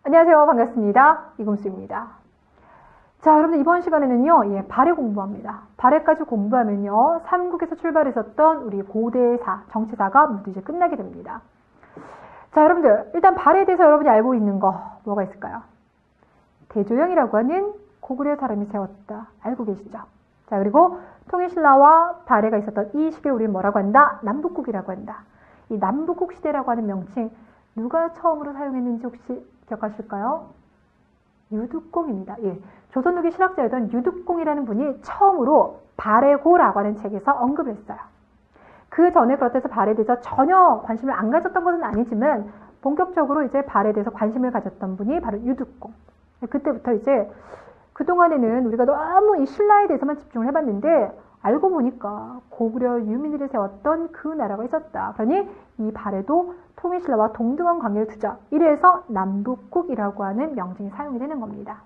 안녕하세요. 반갑습니다. 이금수입니다. 자, 여러분들 이번 시간에는요, 발해 공부합니다. 발해까지 공부하면요, 삼국에서 출발했었던 우리 고대사, 정치사가 모두 이제 끝나게 됩니다. 자, 여러분들 일단 발해에 대해서 여러분이 알고 있는 거 뭐가 있을까요? 대조영이라고 하는 고구려 사람이 세웠다. 알고 계시죠? 자, 그리고 통일신라와 발해가 있었던 이 시기를 우리는 뭐라고 한다? 남북국이라고 한다. 이 남북국 시대라고 하는 명칭 누가 처음으로 사용했는지 혹시 기억하실까요? 유득공입니다. 예, 조선 후기 실학자였던 유득공이라는 분이 처음으로 발해고라고 하는 책에서 언급을 했어요. 그 전에 그렇다 해서 발해에 대해서 전혀 관심을 안 가졌던 것은 아니지만 본격적으로 이제 발해에 대해서 관심을 가졌던 분이 바로 유득공. 그때부터 이제 그동안에는 우리가 너무 이 신라에 대해서만 집중을 해봤는데 알고 보니까 고구려 유민들이 세웠던 그 나라가 있었다. 그러니 이 발해도 통일신라와 동등한 관계를 두자. 이래서 남북국이라고 하는 명칭이 사용이 되는 겁니다.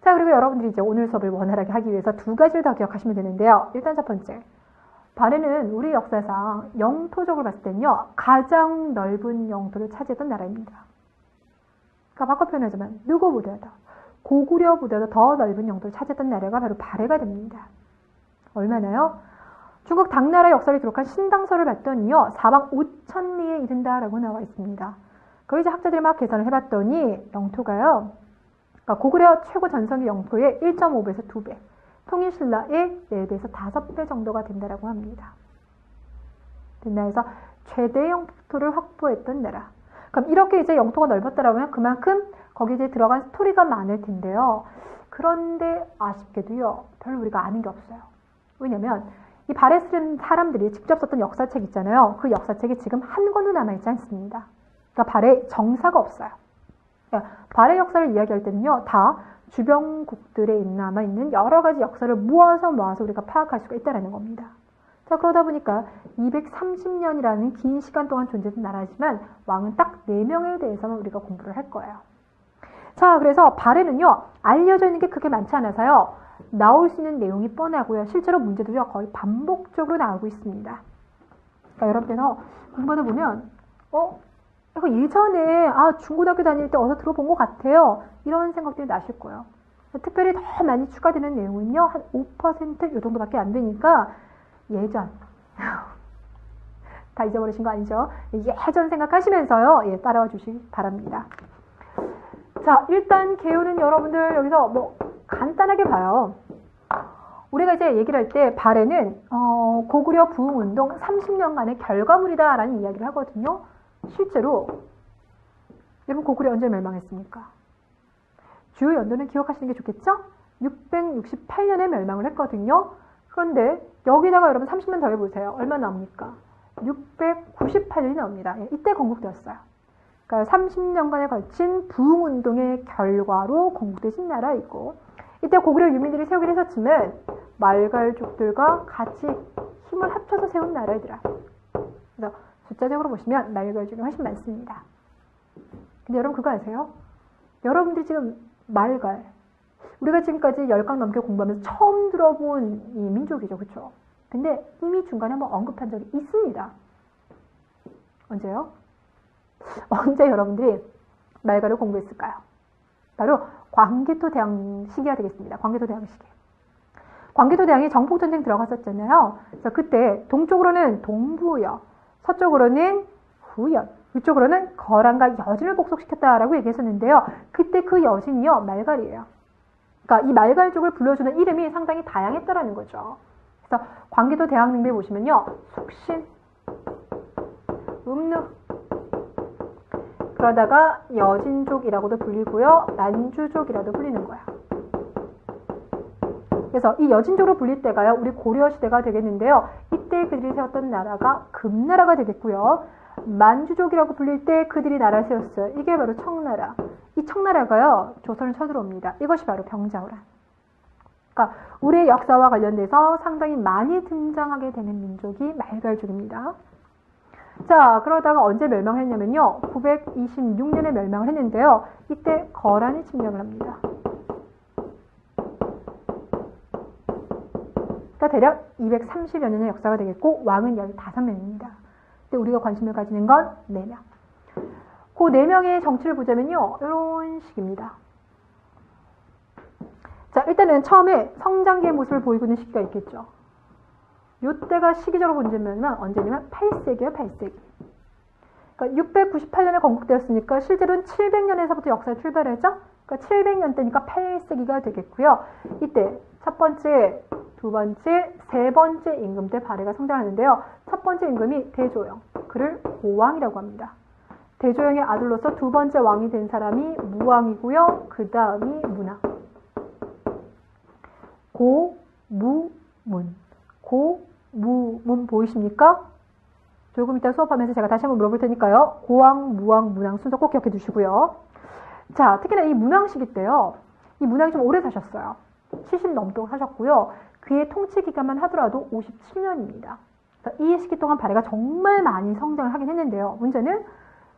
자, 그리고 여러분들이 이제 오늘 수업을 원활하게 하기 위해서 두 가지를 더 기억하시면 되는데요. 일단 첫 번째, 발해는 우리 역사상 영토적으로 봤을 때는요, 가장 넓은 영토를 차지했던 나라입니다. 그러니까 바꿔 표현하자면 누구보다도 고구려보다도 더 넓은 영토를 차지했던 나라가 바로 발해가 됩니다. 얼마나요? 중국 당나라 역사를 기록한 신당서를 봤더니요, 사방 5,000리에 이른다라고 나와 있습니다. 그걸 이제 학자들이 막 계산을 해봤더니 영토가요, 그러니까 고구려 최고 전성기 영토의 1.5배에서 2배, 통일신라의 4배에서 5배 정도가 된다라고 합니다. 됐나 해서 최대 영토를 확보했던 나라. 그럼 이렇게 이제 영토가 넓었다라고 하면 그만큼 거기에 이제 들어간 스토리가 많을 텐데요. 그런데 아쉽게도요, 별로 우리가 아는 게 없어요. 왜냐면 이 발해 쓴 사람들이 직접 썼던 역사책 있잖아요. 그 역사책이 지금 한 권도 남아있지 않습니다. 그러니까 발해 정사가 없어요. 그러니까 발해 역사를 이야기할 때는요, 다 주변국들에 남아있는 여러 가지 역사를 모아서 우리가 파악할 수가 있다는 겁니다. 자, 그러다 보니까 230년이라는 긴 시간 동안 존재했던 나라지만 왕은 딱 4명에 대해서만 우리가 공부를 할 거예요. 자, 그래서 발해는요, 알려져 있는 게 그렇게 많지 않아서요, 나올 수 있는 내용이 뻔하고요. 실제로 문제들이 거의 반복적으로 나오고 있습니다. 그러니까 여러분께서 공부하다 보면 이거 예전에 중고등학교 다닐 때 어디서 들어본 것 같아요. 이런 생각들이 나실 거예요. 특별히 더 많이 추가되는 내용은요, 한 5% 이 정도밖에 안 되니까 예전 다 잊어버리신 거 아니죠? 예전 생각하시면서요, 따라와 주시기 바랍니다. 자, 일단 개요는 여러분들 여기서 간단하게 봐요. 우리가 이제 얘기를 할 때 발해는 고구려 부흥운동 30년간의 결과물이다라는 이야기를 하거든요. 실제로 여러분 고구려 언제 멸망했습니까? 주요 연도는 기억하시는 게 좋겠죠? 668년에 멸망을 했거든요. 그런데 여기다가 여러분 30년 더 해보세요. 얼마 나옵니까? 698년이 나옵니다. 이때 건국되었어요. 그러니까 30년간에 걸친 부흥운동의 결과로 건국되신 나라이고, 이때 고구려 유민들이 세우긴 했었지만 말갈족들과 같이 힘을 합쳐서 세운 나라이더라. 그래서 숫자적으로 보시면 말갈족이 훨씬 많습니다. 근데 여러분 그거 아세요? 여러분들이 지금 말갈, 우리가 지금까지 10강 넘게 공부하면서 처음 들어본 이 민족이죠. 그렇죠? 근데 이미 중간에 한번 언급한 적이 있습니다. 언제요? 언제 여러분들이 말갈을 공부했을까요? 바로 광개토대왕 시기가 되겠습니다. 광개토대왕 시기. 광개토대왕이 정복전쟁 들어갔었잖아요. 그래서 그때 동쪽으로는 동부여, 서쪽으로는 후연, 위쪽으로는 거란과 여진을 복속시켰다라고 얘기했었는데요. 그때 그 여진이요, 말갈이에요. 그러니까 이 말갈족을 불러주는 이름이 상당히 다양했다라는 거죠. 그래서 광개토대왕릉에 보시면요, 숙신, 음루, 그러다가 여진족이라고도 불리고요, 난주족이라도 불리는 거야. 그래서 이 여진족으로 불릴 때가요, 우리 고려 시대가 되겠는데요. 이때 그들이 세웠던 나라가 금나라가 되겠고요. 만주족이라고 불릴 때 그들이 나라를 세웠어요. 이게 바로 청나라. 이 청나라가요, 조선을 쳐들어옵니다. 이것이 바로 병자호란. 그러니까 우리의 역사와 관련돼서 상당히 많이 등장하게 되는 민족이 말갈족입니다. 자, 그러다가 언제 멸망했냐면요, 926년에 멸망을 했는데요. 이때 거란이 침략을 합니다. 그러니까 대략 230여 년의 역사가 되겠고 왕은 15명입니다. 근데 우리가 관심을 가지는 건 4명. 그 4명의 정치를 보자면요. 이런 식입니다. 자, 일단은 처음에 성장기의 모습을 보이고 있는 시기가 있겠죠. 이때가 시기적으로 본다면 언제냐면 8세기예요, 8세기. 그러니까 698년에 건국되었으니까 실제로는 700년에서부터 역사를 출발하죠. 그러니까 700년 때니까 8세기가 되겠고요. 이때 첫 번째, 두 번째, 세 번째 임금 때 발해가 성장하는데요. 첫 번째 임금이 대조영, 그를 고왕이라고 합니다. 대조영의 아들로서 두 번째 왕이 된 사람이 무왕이고요. 그 다음이 문왕. 고, 무, 문. 고, 무, 문 보이십니까? 조금 이따 수업하면서 제가 다시 한번 물어볼 테니까요. 고왕, 무왕, 문왕 순서 꼭 기억해 두시고요. 자, 특히나 이 문왕 시기 때요. 이 문왕이 좀 오래 사셨어요. 70 넘도록 사셨고요. 그의 통치 기간만 하더라도 57년입니다. 이 시기 동안 발해가 정말 많이 성장을 하긴 했는데요. 문제는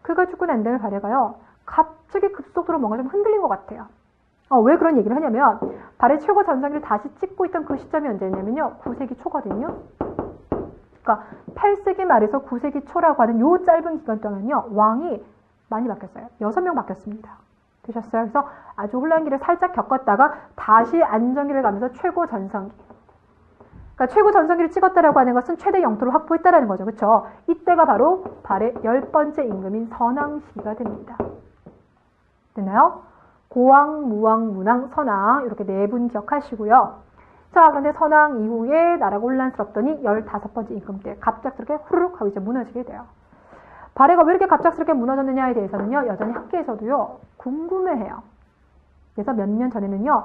그가 죽고 난 다음에 발해가요. 갑자기 급속도로 뭔가 좀 흔들린 것 같아요. 왜 그런 얘기를 하냐면 발해 최고 전성기를 다시 찍고 있던 그 시점이 언제냐면요. 9세기 초거든요. 그러니까 8세기 말에서 9세기 초라고 하는 요 짧은 기간 동안요. 왕이 많이 바뀌었어요. 6명 바뀌었습니다. 되셨어요? 그래서 아주 혼란기를 살짝 겪었다가 다시 안정기를 가면서 최고 전성기. 그러니까 최고 전성기를 찍었다라고 하는 것은 최대 영토를 확보했다라는 거죠. 그렇죠? 이때가 바로 발해 10번째 임금인 선왕 시기가 됩니다. 됐나요? 고왕, 무왕, 문왕, 선왕 이렇게 4분 기억하시고요. 자, 그런데 선왕 이후에 나라가 혼란스럽더니 15번째 임금 때 갑작스럽게 후루룩 하고 이제 무너지게 돼요. 발해가 왜 이렇게 갑작스럽게 무너졌느냐에 대해서는요, 여전히 학계에서도요, 궁금해해요. 그래서 몇 년 전에는요,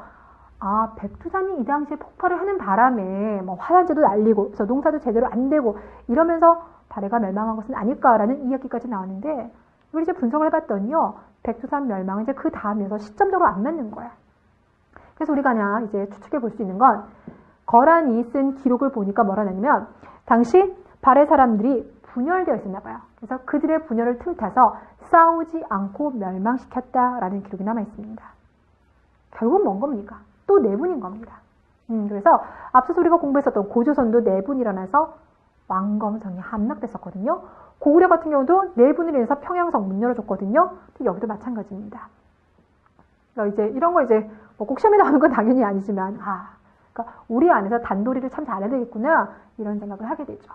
백두산이 이 당시에 폭발을 하는 바람에 뭐 화산재도 날리고, 그래서 농사도 제대로 안 되고 이러면서 발해가 멸망한 것은 아닐까라는 이야기까지 나왔는데, 이걸 이제 분석을 해봤더니요, 백두산 멸망은 이제 그 다음에서 시점적으로 안 맞는 거야. 그래서 우리가 그냥 이제 추측해 볼 수 있는 건, 거란이 쓴 기록을 보니까 뭐라 하냐면, 당시 발해 사람들이 분열되어 있었나 봐요. 그래서 그들의 분열을 틈타서 싸우지 않고 멸망시켰다라는 기록이 남아 있습니다. 결국 뭔 겁니까? 또 내분인 겁니다. 그래서 앞서서 우리가 공부했었던 고조선도 내분이 일어나서 왕검성이 함락됐었거든요. 고구려 같은 경우도 내분으로 인해서 평양성 문 열어줬거든요. 여기도 마찬가지입니다. 그러니까 이제 이런 거 이제 꼭 시험에 나오는 건 당연히 아니지만, 그러니까 우리 안에서 단도리를 참 잘해야 되겠구나 이런 생각을 하게 되죠.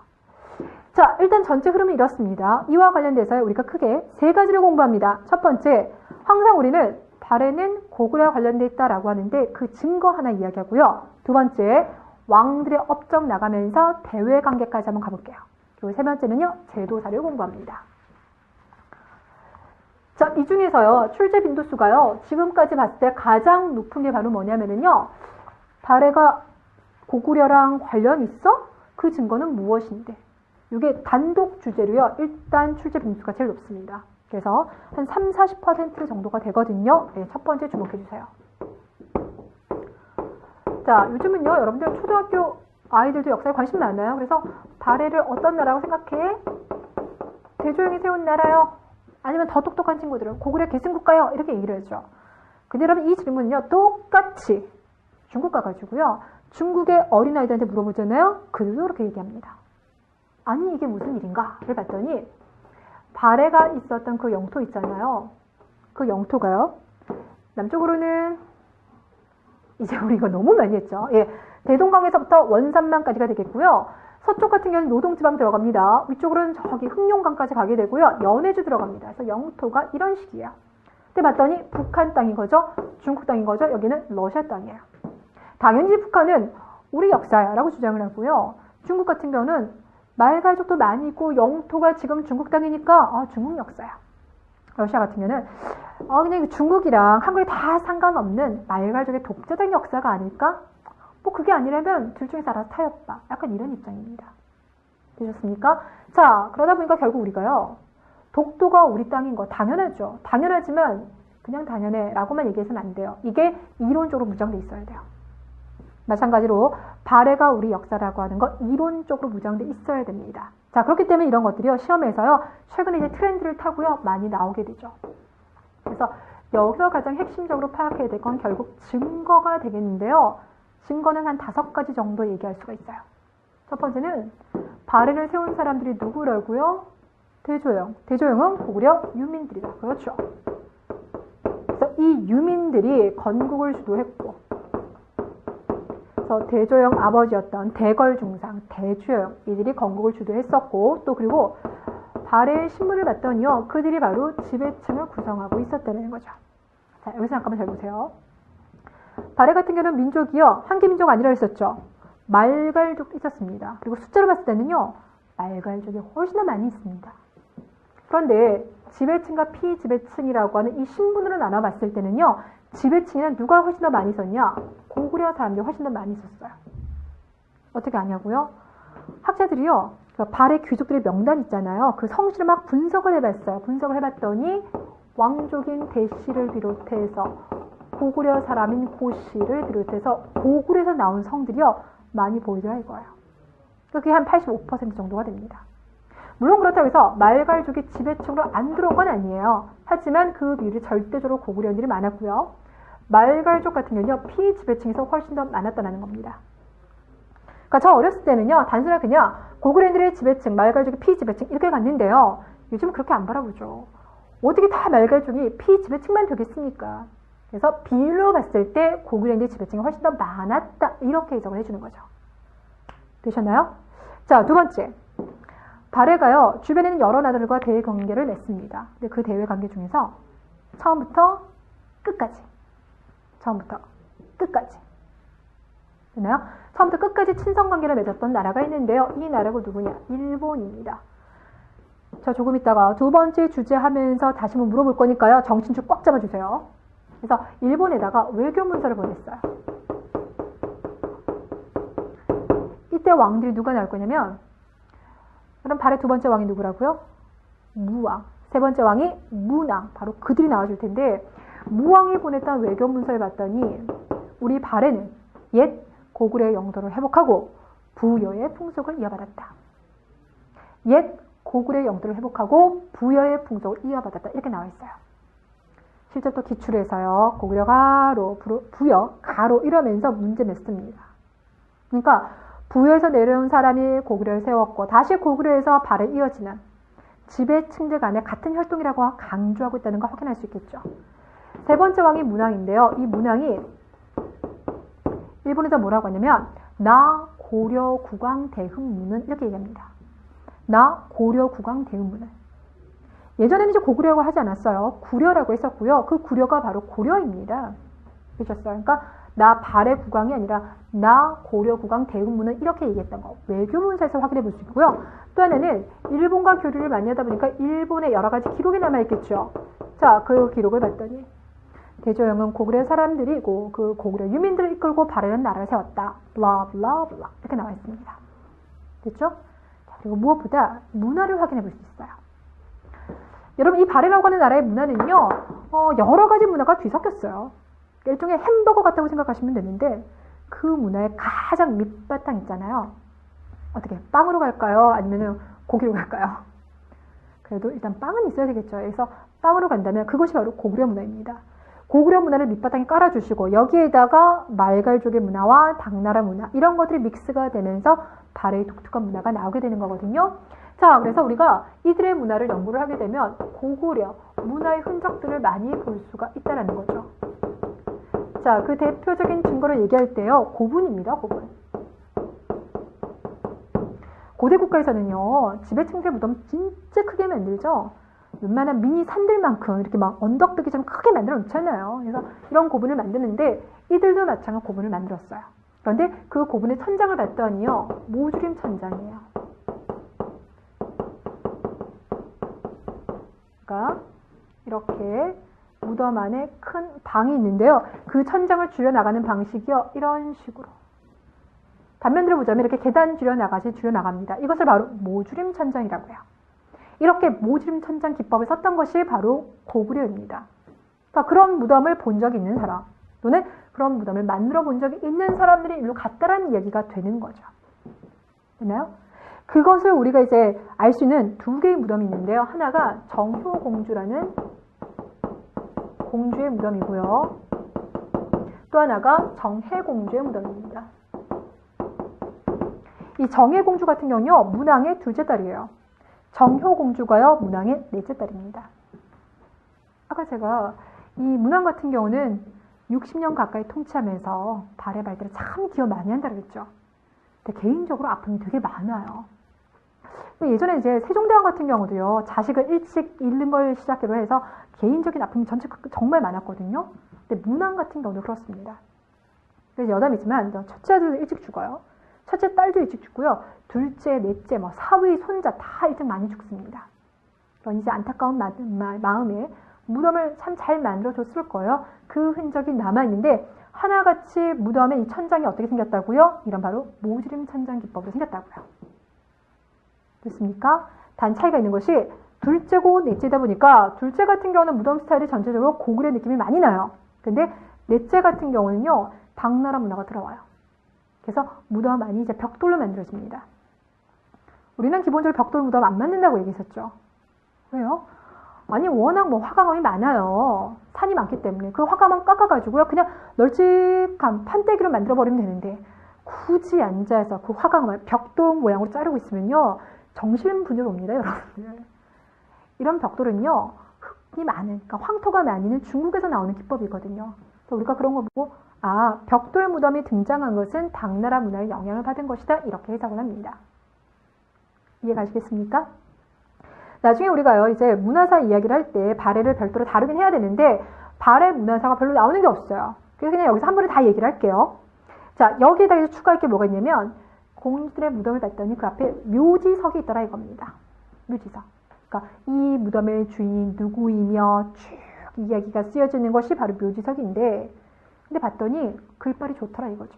자, 일단 전체 흐름은 이렇습니다. 이와 관련돼서 우리가 크게 3가지를 공부합니다. 첫 번째, 항상 우리는 발해는 고구려와 관련돼 있다라고 하는데 그 증거 하나 이야기하고요. 두 번째, 왕들의 업적 나가면서 대외 관계까지 한번 가볼게요. 그리고 세 번째는요, 제도사를 공부합니다. 자, 이 중에서요, 출제 빈도수가요, 지금까지 봤을 때 가장 높은 게 바로 뭐냐면요, 발해가 고구려랑 관련 있어? 그 증거는 무엇인데? 이게 단독 주제로요. 일단 출제 빈도수가 제일 높습니다. 그래서 한 30-40% 정도가 되거든요. 네, 첫 번째 주목해 주세요. 자, 요즘은요. 여러분들 초등학교 아이들도 역사에 관심 많아요. 그래서 발해를 어떤 나라라고 생각해? 대조영이 세운 나라요? 아니면 더 똑똑한 친구들은 고구려 계승국가요? 이렇게 얘기를 하죠. 근데 여러분 이 질문은요. 똑같이 중국 가가지고요. 중국의 어린아이들한테 물어보잖아요. 그들도 그렇게 얘기합니다. 아니 이게 무슨 일인가를 봤더니 발해가 있었던 그 영토 있잖아요. 그 영토가요. 남쪽으로는 이제 우리 이거 너무 많이 했죠. 예, 대동강에서부터 원산만까지가 되겠고요. 서쪽 같은 경우는 노동지방 들어갑니다. 위쪽으로는 저기 흑룡강까지 가게 되고요. 연해주 들어갑니다. 그래서 영토가 이런 식이에요. 근데 봤더니 북한 땅인 거죠. 중국 땅인 거죠. 여기는 러시아 땅이에요. 당연히 북한은 우리 역사야라고 주장을 하고요. 중국 같은 경우는 말갈족도 많이 있고 영토가 지금 중국 땅이니까 중국 역사야. 러시아 같은 경우는 그냥 중국이랑 한국이 다 상관없는 말갈족의 독자적 역사가 아닐까? 뭐 그게 아니라면 둘 중에서 알아서 타협봐. 약간 이런 입장입니다. 되셨습니까? 자, 그러다 보니까 결국 우리가요. 독도가 우리 땅인 거 당연하죠. 당연하지만 그냥 당연해 라고만 얘기해서는 안 돼요. 이게 이론적으로 무장돼 있어야 돼요. 마찬가지로 발해가 우리 역사라고 하는 거 이론적으로 무장돼 있어야 됩니다. 자, 그렇기 때문에 이런 것들이요. 시험에서요. 최근에 이제 트렌드를 타고요. 많이 나오게 되죠. 그래서 여기서 가장 핵심적으로 파악해야 될 건 결국 증거가 되겠는데요. 증거는 한 5가지 정도 얘기할 수가 있어요. 첫 번째는 발해를 세운 사람들이 누구라고요? 대조영. 대조영은 고구려 유민들이다. 그렇죠. 그래서 이 유민들이 건국을 주도했고, 그래서 대조영 아버지였던 대걸중상, 대주영 이들이 건국을 주도했었고, 또 그리고 발해의 신문을 봤더니요, 그들이 바로 지배층을 구성하고 있었다는 거죠. 자, 여기서 잠깐만 잘 보세요. 발해 같은 경우는 민족이요, 한계 민족 아니라 했었죠. 말갈족 있었습니다. 그리고 숫자로 봤을 때는요, 말갈족이 훨씬 더 많이 있습니다. 그런데 지배층과 피지배층이라고 하는 이 신분으로 나눠봤을 때는요, 지배층에는 누가 훨씬 더 많이 있었냐? 고구려 사람들이 훨씬 더 많이 있었어요. 어떻게 아냐고요? 학자들이요, 그 발해 귀족들의 명단 있잖아요. 그 성씨를 막 분석을 해봤어요. 분석을 해봤더니 왕족인 대씨를 비롯해서 고구려 사람인 고씨를 비롯해서 고구려에서 나온 성들이요, 많이 보이더라 이거예요. 그게 한 85% 정도가 됩니다. 물론 그렇다고 해서 말갈족이 지배층으로 안 들어온 건 아니에요. 하지만 그 비율이 절대적으로 고구려인들이 많았고요. 말갈족 같은 경우는요, 피지배층에서 훨씬 더 많았다는 겁니다. 그러니까 저 어렸을 때는요, 단순한 그냥 고구려인들의 지배층, 말갈족이 피지배층 이렇게 갔는데요. 요즘은 그렇게 안 바라보죠. 어떻게 다 말갈족이 피지배층만 되겠습니까? 그래서 비율로 봤을 때 고구려인들의 지배층이 훨씬 더 많았다. 이렇게 해석을 해주는 거죠. 되셨나요? 자, 두 번째. 발해가요, 주변에는 여러 나라들과 대외 관계를 맺습니다. 근데 그 대외 관계 중에서 처음부터 끝까지. 됐나요? 처음부터 끝까지 친선 관계를 맺었던 나라가 있는데요. 이 나라가 누구냐? 일본입니다. 자, 조금 있다가 두 번째 주제 하면서 다시 한번 물어볼 거니까요. 정신줄 꽉 잡아주세요. 그래서 일본에다가 외교 문서를 보냈어요. 이때 왕들이 누가 나올 거냐면, 그럼 발해 두 번째 왕이 누구라고요? 무왕. 세 번째 왕이 문왕. 바로 그들이 나와줄 텐데, 무왕이 보냈던 외교 문서를 봤더니 우리 발해는 옛 고구려의 영토를 회복하고 부여의 풍속을 이어받았다. 옛 고구려의 영토를 회복하고 부여의 풍속을 이어받았다. 이렇게 나와 있어요. 실제 또 기출에서요, 고구려 가로, 부여 가로 이러면서 문제 냈습니다. 그러니까 부여에서 내려온 사람이 고구려를 세웠고 다시 고구려에서 발에 이어지는 지배층들 간의 같은 혈통이라고 강조하고 있다는 걸 확인할 수 있겠죠. 세 번째 왕이 문왕인데요. 이 문왕이 일본에서 뭐라고 하냐면 나 고려 국왕 대흥문은 이렇게 얘기합니다. 나 고려 국왕 대흥문은. 예전에는 이제 고구려라고 하지 않았어요. 구려라고 했었고요. 그 구려가 바로 고려입니다. 그러셨어요. 그러니까 나 발해 국왕이 아니라 나 고려 국왕 대흥문은 이렇게 얘기했던 거. 외교문서에서 확인해 볼 수 있고요. 또 하나는 일본과 교류를 많이 하다 보니까 일본의 여러 가지 기록이 남아있겠죠. 자, 그 기록을 봤더니 대조영은 고구려 사람들이고 그 고구려 유민들을 이끌고 발해라는 나라를 세웠다. 블라 블라 블라 이렇게 나와 있습니다. 됐죠? 자, 그리고 무엇보다 문화를 확인해 볼 수 있어요. 여러분, 이 발해라고 하는 나라의 문화는요, 여러 가지 문화가 뒤섞였어요. 일종의 햄버거 같다고 생각하시면 되는데 그 문화의 가장 밑바탕 있잖아요. 어떻게 빵으로 갈까요? 아니면 고기로 갈까요? 그래도 일단 빵은 있어야 되겠죠. 그래서 빵으로 간다면 그것이 바로 고구려 문화입니다. 고구려 문화를 밑바탕에 깔아주시고 여기에다가 말갈족의 문화와 당나라 문화 이런 것들이 믹스가 되면서 발해의 독특한 문화가 나오게 되는 거거든요. 자, 그래서 우리가 이들의 문화를 연구를 하게 되면 고구려 문화의 흔적들을 많이 볼 수가 있다는 거죠. 자, 그 대표적인 증거를 얘기할 때요, 고분입니다. 고분. 고대 국가에서는요, 지배층들 무덤 진짜 크게 만들죠. 웬만한 미니 산들만큼 이렇게 막 언덕배기처럼 크게 만들어 놓잖아요. 그래서 이런 고분을 만드는데 이들도 마찬가지로 고분을 만들었어요. 그런데 그 고분의 천장을 봤더니요, 모주림 천장이에요. 그러니까 이렇게 무덤 안에 큰 방이 있는데요. 그 천장을 줄여나가는 방식이요, 이런 식으로. 단면들을 보자면 이렇게 계단 줄여나갑니다. 이것을 바로 모주림 천장이라고 해요. 이렇게 모주림 천장 기법을 썼던 것이 바로 고구려입니다. 그러니까 그런 무덤을 본 적이 있는 사람 또는 그런 무덤을 만들어 본 적이 있는 사람들이 일로 갔다라는 이야기가 되는 거죠. 됐나요? 그것을 우리가 이제 알 수 있는 두 개의 무덤이 있는데요. 하나가 정효공주라는 공주의 무덤이고요. 또 하나가 정혜공주의 무덤입니다. 이 정혜공주 같은 경우는요, 문왕의 둘째 딸이에요. 정효공주가요, 문왕의 넷째 딸입니다. 아까 제가 이 문왕 같은 경우는 60년 가까이 통치하면서 발해 발달에 참 기여 많이 한다고 했죠. 근데 개인적으로 아픔이 되게 많아요. 예전에 이제 세종대왕 같은 경우도요, 자식을 일찍 잃는 걸 시작으로 해서 개인적인 아픔이 정말 많았거든요. 근데 문왕 같은 경우도 그렇습니다. 그래서 여담이지만 첫째 아들도 일찍 죽어요. 첫째 딸도 일찍 죽고요. 둘째, 넷째, 사위, 손자 다 일찍 많이 죽습니다. 그런 이제 안타까운 마음에 무덤을 참 잘 만들어줬을 거예요. 그 흔적이 남아있는데 하나같이 무덤에 이 천장이 어떻게 생겼다고요? 이런 바로 모지림 천장 기법으로 생겼다고요. 됐습니까? 단 차이가 있는 것이 둘째고 넷째다 보니까 둘째 같은 경우는 무덤 스타일이 전체적으로 고구려 느낌이 많이 나요. 근데 넷째 같은 경우는요, 당나라 문화가 들어와요. 그래서 무덤 안이 이제 벽돌로 만들어집니다. 우리는 기본적으로 벽돌 무덤 안 만든다고 얘기했었죠. 왜요? 아니 워낙 화강암이 많아요. 산이 많기 때문에 그 화강암 깎아가지고요, 그냥 널찍한 판때기로 만들어버리면 되는데 굳이 앉아서 그 화강암을 벽돌 모양으로 자르고 있으면요, 정신분열 옵니다, 여러분들. 이런 벽돌은요, 흙이 많은, 그러니까 황토가 많이는 중국에서 나오는 기법이거든요. 그래서 우리가 그런 거 보고 벽돌 무덤이 등장한 것은 당나라 문화의 영향을 받은 것이다, 이렇게 해석을 합니다. 이해가시겠습니까? 나중에 우리가요, 이제 문화사 이야기를 할 때 발해를 별도로 다루긴 해야 되는데 발해 문화사가 별로 나오는 게 없어요. 그래서 그냥 여기서 한 번에 다 얘기를 할게요. 자, 여기에다 이제 추가할 게 뭐가 있냐면 공주들의 무덤을 봤더니 그 앞에 묘지석이 있더라 이겁니다. 묘지석. 그러니까 이 무덤의 주인이 누구이며 쭉 이야기가 쓰여져 있는 것이 바로 묘지석인데, 근데 봤더니 글빨이 좋더라 이거죠.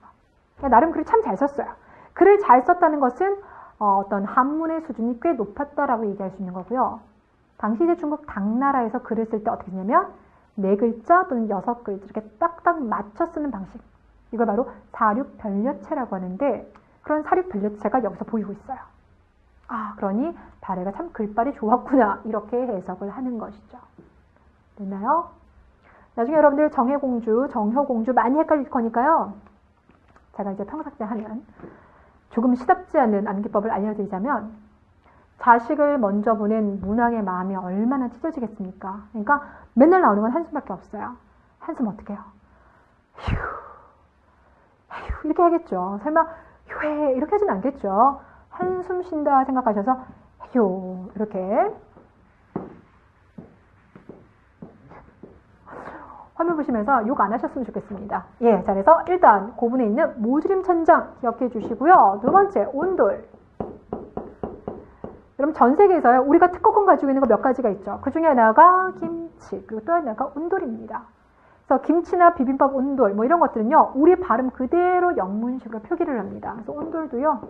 그러니까 나름 글을 참 잘 썼어요. 글을 잘 썼다는 것은 어떤 한문의 수준이 꽤 높았다라고 얘기할 수 있는 거고요. 당시 이제 중국 당나라에서 글을 쓸 때 어떻게 했냐면 4글자 또는 6글자 이렇게 딱딱 맞춰 쓰는 방식. 이걸 바로 사륙변려체라고 하는데 그런 사륙변려체가 여기서 보이고 있어요. 그러니 발해가 참 글빨이 좋았구나, 이렇게 해석을 하는 것이죠. 됐나요? 나중에 여러분들 정혜공주, 정효공주 많이 헷갈릴 거니까요. 제가 이제 평상 때 하는 조금 시답지 않은 암기법을 알려드리자면, 자식을 먼저 보낸 문왕의 마음이 얼마나 찢어지겠습니까? 그러니까 맨날 나오는 건 한숨밖에 없어요. 한숨 어떻게 해요? 휴, 휴, 이렇게 하겠죠. 설마 휴 이렇게 하진 않겠죠. 한숨 쉰다 생각하셔서 휴 이렇게. 화면 보시면서 욕 안 하셨으면 좋겠습니다. 예, 자, 그래서 일단 고분에 있는 모지림 천장 기억해 주시고요. 두 번째, 온돌. 여러분 전 세계에서요, 우리가 특허권 가지고 있는 거 몇 가지가 있죠. 그 중에 하나가 김치, 그리고 또 하나가 온돌입니다. 그래서 김치나 비빔밥 온돌 이런 것들은요, 우리 발음 그대로 영문식으로 표기를 합니다. 그래서 온돌도요,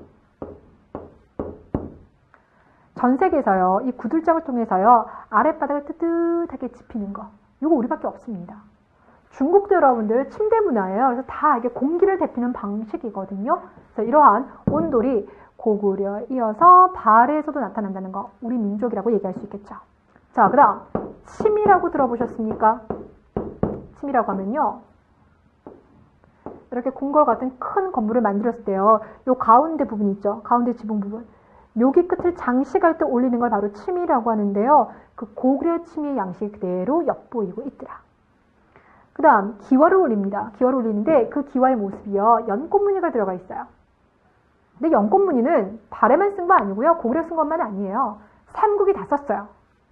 전 세계에서요, 이 구들짝을 통해서요, 아랫바닥을 뜨뜻하게 짚히는 거, 이거 우리밖에 없습니다. 중국도 여러분들 침대 문화예요. 그래서 다 이게 공기를 데피는 방식이거든요. 그래서 이러한 온돌이 고구려 이어서 발해에서도 나타난다는 거, 우리 민족이라고 얘기할 수 있겠죠. 자, 그 다음 침이라고 들어보셨습니까? 침이라고 하면요, 이렇게 궁궐 같은 큰 건물을 만들었을 때요, 요 가운데 부분 있죠, 가운데 지붕 부분, 여기 끝을 장식할 때 올리는 걸 바로 침이라고 하는데요, 그 고구려 침의 양식 그대로 엿보이고 있더라. 그 다음 기와를 올립니다. 기와를 올리는데 그 기와의 모습이요, 연꽃무늬가 들어가 있어요. 근데 연꽃무늬는 발에만 쓴 거 아니고요, 고구려 쓴 것만 아니에요. 삼국이 다 썼어요.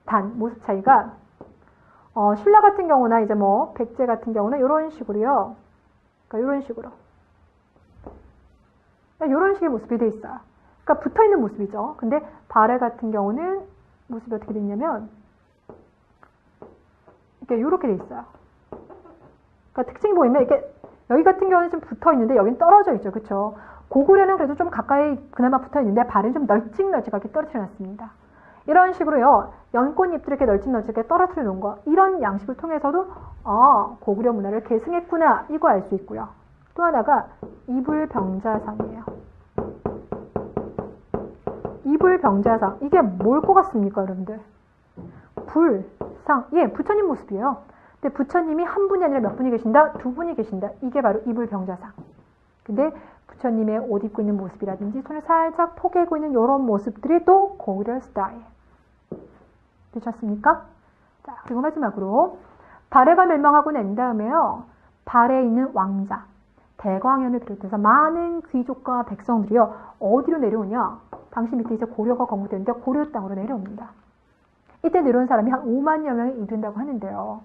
단 모습 차이가 신라 같은 경우나 이제 백제 같은 경우는 이런 식으로요, 그러니까 이런 식으로, 이런 식의 모습이 돼 있어요. 그러니까 붙어 있는 모습이죠. 근데 발해 같은 경우는 모습이 어떻게 돼 있냐면 이렇게 돼 있어요. 그러니까 특징이 보이면 이렇게 여기 같은 경우는 좀 붙어 있는데 여기는 떨어져 있죠, 그렇죠? 고구려는 그래도 좀 가까이 그나마 붙어 있는데 발은 좀 널찍널찍하게 떨어뜨려 놨습니다. 이런 식으로요, 연꽃잎들 이렇게 널찍널찍하게 떨어뜨려 놓은 거, 이런 양식을 통해서도 고구려 문화를 계승했구나, 이거 알 수 있고요. 또 하나가 이불병자상이에요. 이불병자상, 이게 뭘 것 같습니까, 여러분들? 불상, 예, 부처님 모습이에요. 근데 부처님이 한 분이 아니라 몇 분이 계신다? 2분이 계신다. 이게 바로 이불병자상. 근데 부처님의 옷 입고 있는 모습이라든지 손을 살짝 포개고 있는 이런 모습들이 또 고구려 스타일. 되셨습니까? 자, 그리고 마지막으로 발해가 멸망하고 난 다음에요. 발해에 있는 왕자, 대광현을 비롯해서 많은 귀족과 백성들이요. 어디로 내려오냐? 당시 밑에 이제 고려가 건국되는데 고려 땅으로 내려옵니다. 이때 내려온 사람이 한 5만여 명이 이른다고 하는데요.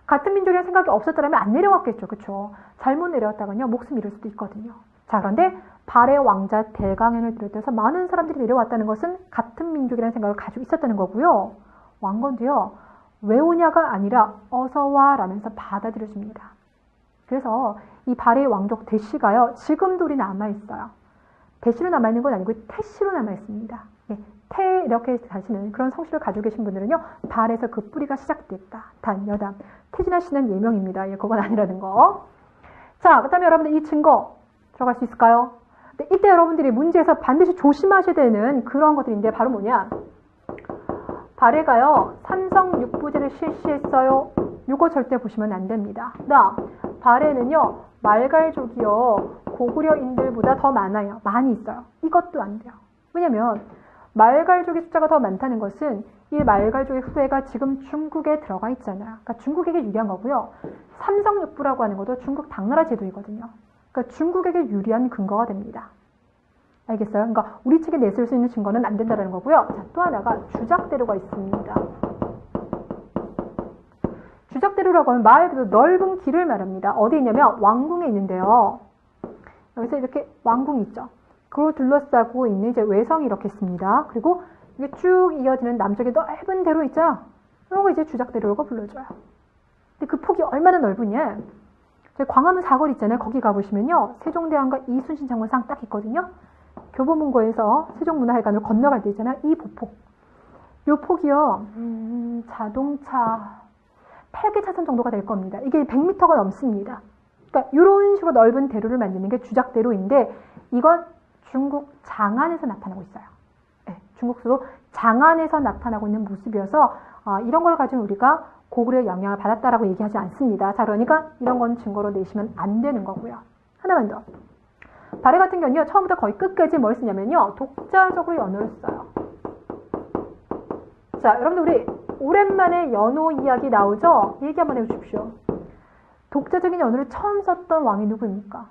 같은 민족이라는 생각이 없었더라면 안 내려왔겠죠. 그렇죠? 잘못 내려왔다가요. 목숨 잃을 수도 있거든요. 자, 그런데 발해 왕자 대광현을 비롯해서 많은 사람들이 내려왔다는 것은 같은 민족이라는 생각을 가지고 있었다는 거고요. 왕건도요. 왜 오냐가 아니라 어서 와 라면서 받아들여줍니다. 그래서 이 발해 왕족 대씨가요. 지금도 우리 남아있어요. 대씨로 남아있는 건 아니고 태씨로 남아있습니다. 예, 태 이렇게 다시는 그런 성씨를 가지고 계신 분들은요. 발에서 그 뿌리가 시작됐다. 단, 여담. 태진아 씨는 예명입니다. 예, 그건 아니라는 거. 자, 그 다음에 여러분들 이 증거 들어갈 수 있을까요? 네, 이때 여러분들이 문제에서 반드시 조심하셔야 되는 그런 것들인데 바로 뭐냐? 발해가요. 삼성육부제를 실시했어요. 요거 절대 보시면 안 됩니다. 그다음 발해는요. 말갈족이요. 고구려인들보다 더 많아요. 많이 있어요. 이것도 안 돼요. 왜냐면 말갈족의 숫자가 더 많다는 것은 이 말갈족의 후예가 지금 중국에 들어가 있잖아요. 그러니까 중국에게 유리한 거고요. 삼성육부라고 하는 것도 중국 당나라 제도이거든요. 그러니까 중국에게 유리한 근거가 됩니다. 알겠어요? 그러니까 우리 측에 내세울 수 있는 증거는 안 된다는 거고요. 자, 또 하나가 주작대로가 있습니다. 주작대로라고 하면 말 그대로 넓은 길을 말합니다. 어디 있냐면 왕궁에 있는데요. 여기서 이렇게 왕궁이 있죠. 그걸 둘러싸고 있는 이제 외성이 이렇게 있습니다. 그리고 이게 쭉 이어지는 남쪽에 넓은 대로 있죠. 이런 거 이제 주작대로라고 불러줘요. 근데 그 폭이 얼마나 넓으냐? 저희 광화문 사거리 있잖아요. 거기 가보시면요. 세종대왕과 이순신 장군상 딱 있거든요. 교보문고에서 세종문화회관을 건너갈 때 있잖아요. 이 보폭. 요 폭이요. 자동차 8개 차선 정도가 될 겁니다. 이게 100m가 넘습니다. 그러니까 이런 식으로 넓은 대로를 만드는 게 주작대로인데 이건 중국 장안에서 나타나고 있어요. 네, 중국 수도 장안에서 나타나고 있는 모습이어서 이런 걸 가지고 우리가 고구려의 영향을 받았다라고 얘기하지 않습니다. 자, 그러니까 이런 건 증거로 내시면 안 되는 거고요. 하나만 더. 발해 같은 경우는요. 처음부터 거의 끝까지 뭘 쓰냐면요. 독자적으로 연호를 써요. 자, 여러분들 우리 오랜만에 연호 이야기 나오죠? 얘기 한번 해주십시오. 독자적인 연호를 처음 썼던 왕이 누구입니까?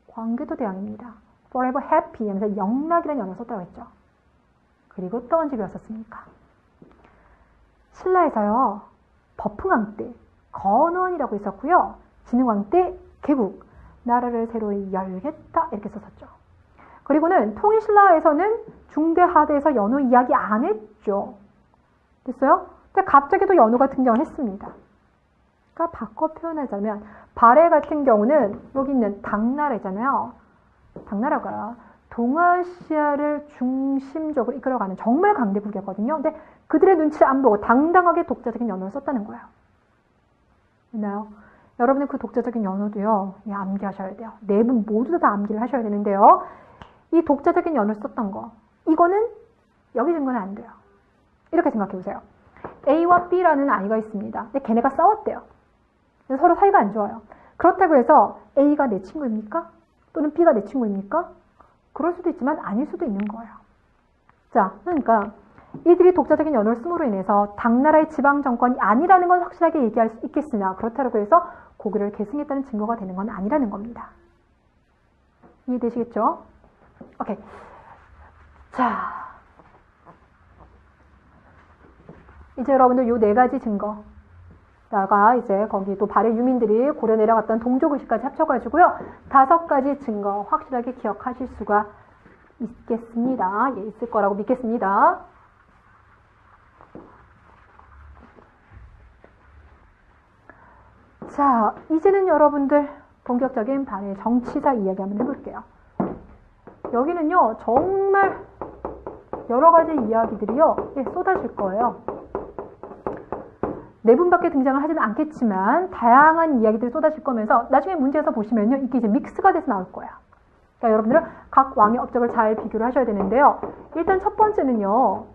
광개도 대왕입니다. Forever happy 하면서 영락이라는 연호를 썼다고 했죠. 그리고 또 언제 배웠었습니까? 신라에서요. 버풍왕 때 건원이라고 있었고요. 진흥왕 때 개국, 나라를 새로 열겠다 이렇게 썼었죠. 그리고는 통일신라에서는 중대하대에서 연호 이야기 안 했죠. 됐어요? 근데 갑자기 또 연호가 등장을 했습니다. 그러니까 바꿔 표현하자면 발해 같은 경우는 여기 있는 당나라잖아요. 당나라가 동아시아를 중심적으로 이끌어가는 정말 강대국이었거든요. 근데 그들의 눈치를 안 보고 당당하게 독자적인 연호를 썼다는 거예요. 있나요? 여러분은 그 독자적인 연호도요. 암기하셔야 돼요. 네 분 모두 다 암기를 하셔야 되는데요. 이 독자적인 연호를 썼던 거. 이거는 여기 증거는 안 돼요. 이렇게 생각해 보세요. A와 B라는 아이가 있습니다. 근데 걔네가 싸웠대요. 그래서 서로 사이가 안 좋아요. 그렇다고 해서 A가 내 친구입니까? 또는 B가 내 친구입니까? 그럴 수도 있지만 아닐 수도 있는 거예요. 자, 그러니까 이들이 독자적인 연호를 씀으로 인해서 당나라의 지방 정권이 아니라는 건 확실하게 얘기할 수 있겠으나 그렇다고 해서 고구려를 계승했다는 증거가 되는 건 아니라는 겁니다. 이해되시겠죠? 오케이. 자, 이제 여러분들 요 네 가지 증거다가 이제 거기 또 발해 유민들이 고려 내려갔던 동족의식까지 합쳐가지고요. 5가지 증거 확실하게 기억하실 수가 있겠습니다. 예, 있을 거라고 믿겠습니다. 자, 이제는 여러분들 본격적인 발해 정치사 이야기 한번 해볼게요. 여기는요, 정말 여러 가지 이야기들이요, 예, 쏟아질 거예요. 네 분밖에 등장을 하지는 않겠지만, 다양한 이야기들이 쏟아질 거면서, 나중에 문제에서 보시면요, 이게 이제 믹스가 돼서 나올 거예요. 그러니까 여러분들은 각 왕의 업적을 잘 비교를 하셔야 되는데요. 일단 첫 번째는요,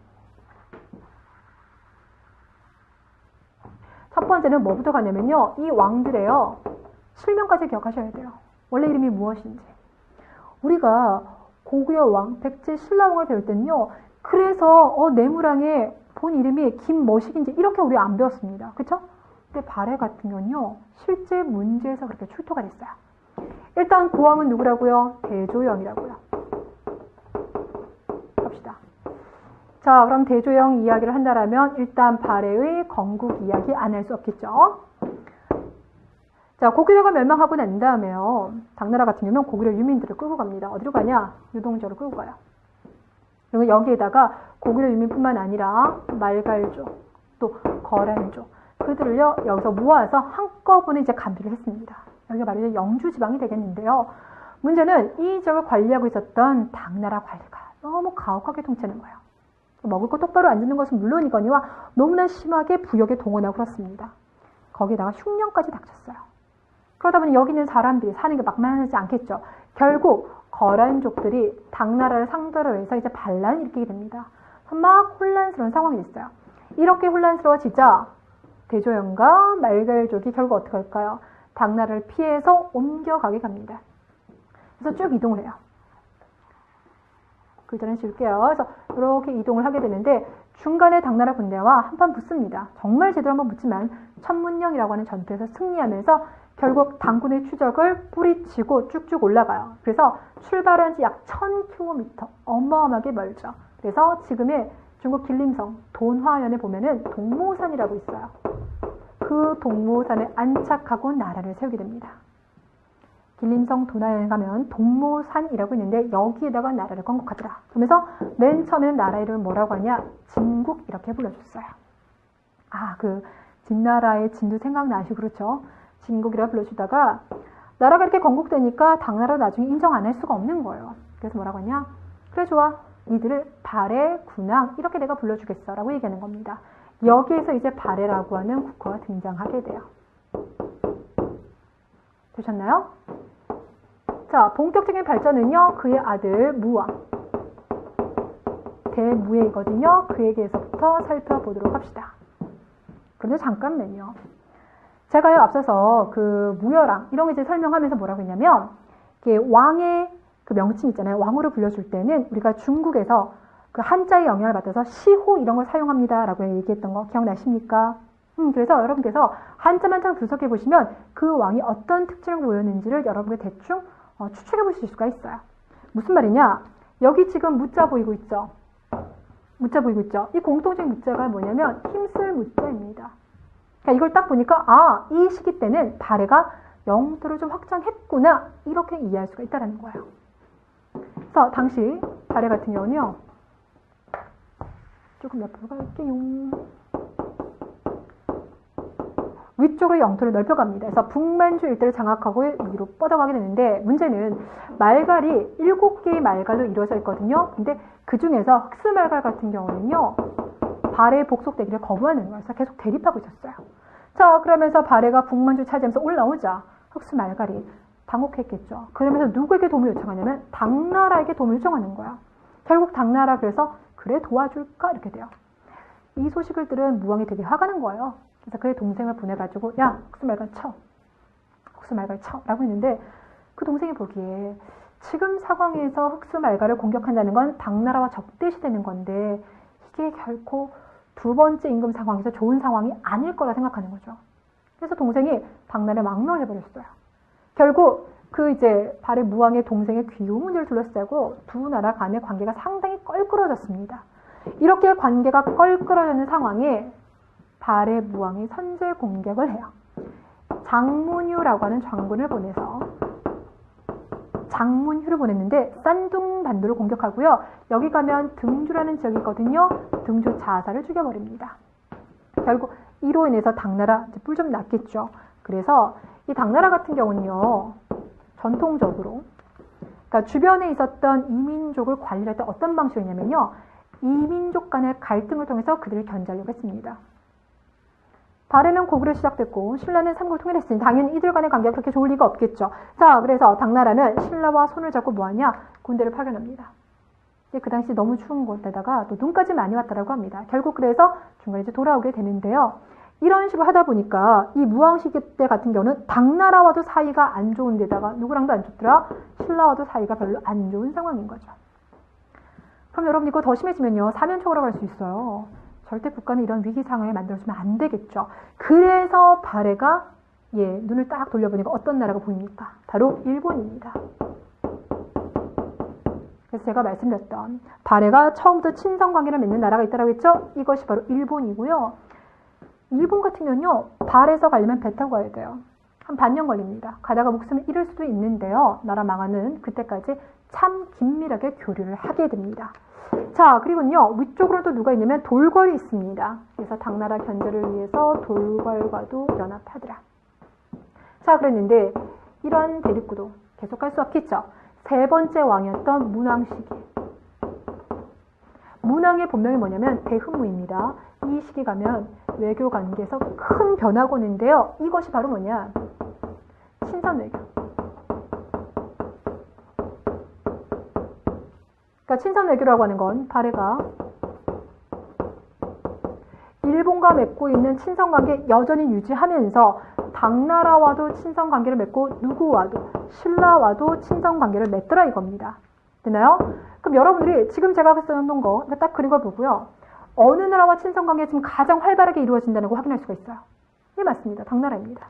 첫 번째는 뭐부터 가냐면요, 이 왕들의요, 실명까지 기억하셔야 돼요. 원래 이름이 무엇인지. 우리가 고구려 왕, 백제 신라왕을 배울 때는요, 그래서 내무랑에 본 이름이 김머식인지 이렇게 우리 안 배웠습니다. 그쵸? 근데 발해 같은 경우는요, 실제 문제에서 그렇게 출토가 됐어요. 일단 고왕은 누구라고요? 대조영이라고요. 갑시다. 자, 그럼 대조영 이야기를 한다라면 일단 발해의 건국 이야기 안 할 수 없겠죠. 자, 고구려가 멸망하고 난 다음에요, 당나라 같은 경우는 고구려 유민들을 끌고 갑니다. 어디로 가냐? 유동저로 끌고 가요. 그리고 여기에다가 고구려 유민뿐만 아니라 말갈족, 또 거란족, 그들을요 여기서 모아서 한꺼번에 이제 감비를 했습니다. 여기가 바로 영주 지방이 되겠는데요. 문제는 이 지역을 관리하고 있었던 당나라 관리가 너무 가혹하게 통치하는 거예요. 먹을 거 똑바로 안 주는 것은 물론이거니와 너무나 심하게 부역에 동원하고 그렇습니다. 거기다가 흉년까지 닥쳤어요. 그러다 보니 여기 있는 사람들이 사는 게 막만하지 않겠죠. 결국 거란족들이 당나라를 상대로 해서 이제 반란을 일으키게 됩니다. 막 혼란스러운 상황이 됐어요. 이렇게 혼란스러워지자 대조영과 말갈족이 결국 어떻게 할까요? 당나라를 피해서 옮겨가게 갑니다. 그래서 쭉 이동을 해요. 글자는 지울게요. 그래서 이렇게 이동을 하게 되는데 중간에 당나라 군대와 한판 붙습니다. 정말 제대로 한번 붙지만 천문령이라고 하는 전투에서 승리하면서 결국 당군의 추적을 뿌리치고 쭉쭉 올라가요. 그래서 출발한 지 약 1000km, 어마어마하게 멀죠. 그래서 지금의 중국 길림성 돈화현에 보면은 동모산이라고 있어요. 그 동모산에 안착하고 나라를 세우게 됩니다. 길림성 돈화현에 가면 동모산이라고 있는데 여기에다가 나라를 건국하더라. 그러면서 맨 처음에는 나라 이름을 뭐라고 하냐? 진국 이렇게 불러줬어요. 아, 그 진나라의 진도 생각나시고 그렇죠? 진국이라 불러주다가 나라가 이렇게 건국되니까 당나라 나중에 인정 안 할 수가 없는 거예요. 그래서 뭐라고 하냐? 그래 좋아. 이들을 발해, 군왕 이렇게 내가 불러주겠어 라고 얘기하는 겁니다. 여기에서 이제 발해라고 하는 국호가 등장하게 돼요. 되셨나요? 자, 본격적인 발전은요. 그의 아들 무왕 대무예이거든요. 그에게서부터 살펴보도록 합시다. 그런데 잠깐만요. 제가요 앞서서 그 무열왕 이런 거 이제 설명하면서 뭐라고 했냐면 이게 왕의 그 명칭 있잖아요. 왕으로 불려줄 때는 우리가 중국에서 그 한자의 영향을 받아서 시호 이런 걸 사용합니다라고 얘기했던 거 기억나십니까? 그래서 여러분께서 한자만 잘 분석해 보시면 그 왕이 어떤 특징을 보였는지를 여러분께 대충 추측해 보실 수가 있어요. 무슨 말이냐? 여기 지금 무자 보이고 있죠? 무자 보이고 있죠? 이 공통적인 무자가 뭐냐면 힘쓸 무자입니다. 그러니까 이걸 딱 보니까 아, 이 시기 때는 발해가 영토를 좀 확장했구나 이렇게 이해할 수가 있다는 거예요. 그래서 당시 발해 같은 경우는요. 조금 옆으로 갈게요. 위쪽으로 영토를 넓혀갑니다. 그래서 북만주 일대를 장악하고 위로 뻗어가게 되는데 문제는 말갈이 7개의 말갈로 이루어져 있거든요. 근데 그 중에서 흑수말갈 같은 경우는요. 발해 복속되기를 거부하는 거예요. 그래서 계속 대립하고 있었어요. 자, 그러면서 발해가 북만주 차지하면서 올라오자 흑수말갈이 당혹했겠죠. 그러면서 누구에게 도움을 요청하냐면 당나라에게 도움을 요청하는 거야. 결국 당나라 그래서 그래 도와줄까 이렇게 돼요. 이 소식을 들은 무왕이 되게 화가 난 거예요. 그래서 그의 동생을 보내가지고 야 흑수말갈 쳐. 흑수말갈 쳐 라고 했는데 그 동생이 보기에 지금 상황에서 흑수말갈을 공격한다는 건 당나라와 적대시되는 건데 이게 결코 두 번째 임금 상황에서 좋은 상황이 아닐 거라 생각하는 거죠. 그래서 동생이 당나라를 망명을 해버렸어요. 결국 그 이제 발해 무왕의 동생의 귀호 문제를 둘러싸고 두 나라 간의 관계가 상당히 껄끄러졌습니다. 이렇게 관계가 껄끄러지는 상황에 발해 무왕이 선제 공격을 해요. 장문휴라고 하는 장군을 보내서 장문휴를 보냈는데 싼둥반도를 공격하고요. 여기 가면 등주라는 지역이 있거든요. 등주 자사를 죽여버립니다. 결국 이로 인해서 당나라 뿔 좀 났겠죠. 그래서 이 당나라 같은 경우는요. 전통적으로 그러니까 주변에 있었던 이민족을 관리할 때 어떤 방식이냐면요. 이민족 간의 갈등을 통해서 그들을 견제하려고 했습니다. 발해는 고구려 시작됐고 신라는 삼국을 통일했으니 당연히 이들 간의 관계가 그렇게 좋을 리가 없겠죠. 자, 그래서 당나라는 신라와 손을 잡고 뭐하냐? 군대를 파견합니다. 그 당시 너무 추운 곳에다가 또 눈까지 많이 왔다라고 합니다. 결국 그래서 중간에 이제 돌아오게 되는데요. 이런 식으로 하다 보니까 이 무왕 시기 때 같은 경우는 당나라와도 사이가 안 좋은 데다가 누구랑도 안 좋더라? 신라와도 사이가 별로 안 좋은 상황인 거죠. 그럼 여러분 이거 더 심해지면요. 사면초가로 갈 수 있어요. 절대 국가는 이런 위기 상황에 만들어주면 안 되겠죠. 그래서 발해가 눈을 딱 돌려보니까 어떤 나라가 보입니까? 바로 일본입니다. 그래서 제가 말씀드렸던 발해가 처음부터 친선관계를 맺는 나라가 있다고 했죠? 이것이 바로 일본이고요. 일본 같은 경우는요, 발에서 가려면 배 타고 가야 돼요. 한 반년 걸립니다. 가다가 목숨을 잃을 수도 있는데요. 나라 망하는 그때까지 참 긴밀하게 교류를 하게 됩니다. 자, 그리고요, 위쪽으로 또 누가 있냐면 돌궐이 있습니다. 그래서 당나라 견제를 위해서 돌궐과도 연합하더라. 자, 그랬는데 이런 대립구도 계속할 수 없겠죠. 세 번째 왕이었던 문왕시기. 문왕의 본명이 뭐냐면 대흠무입니다. 이 시기 가면 외교 관계에서 큰 변화가 오는데요. 이것이 바로 뭐냐? 친선외교. 그러니까 친선외교라고 하는 건 발해가 일본과 맺고 있는 친선관계 여전히 유지하면서 당나라와도 친선관계를 맺고 누구와도 신라와도 친선관계를 맺더라 이겁니다. 되나요? 그럼 여러분들이 지금 제가 써놓은 거 딱 그린 걸 보고요. 어느 나라와 친선관계가 지금 가장 활발하게 이루어진다는 거 확인할 수가 있어요. 예, 맞습니다. 당나라입니다.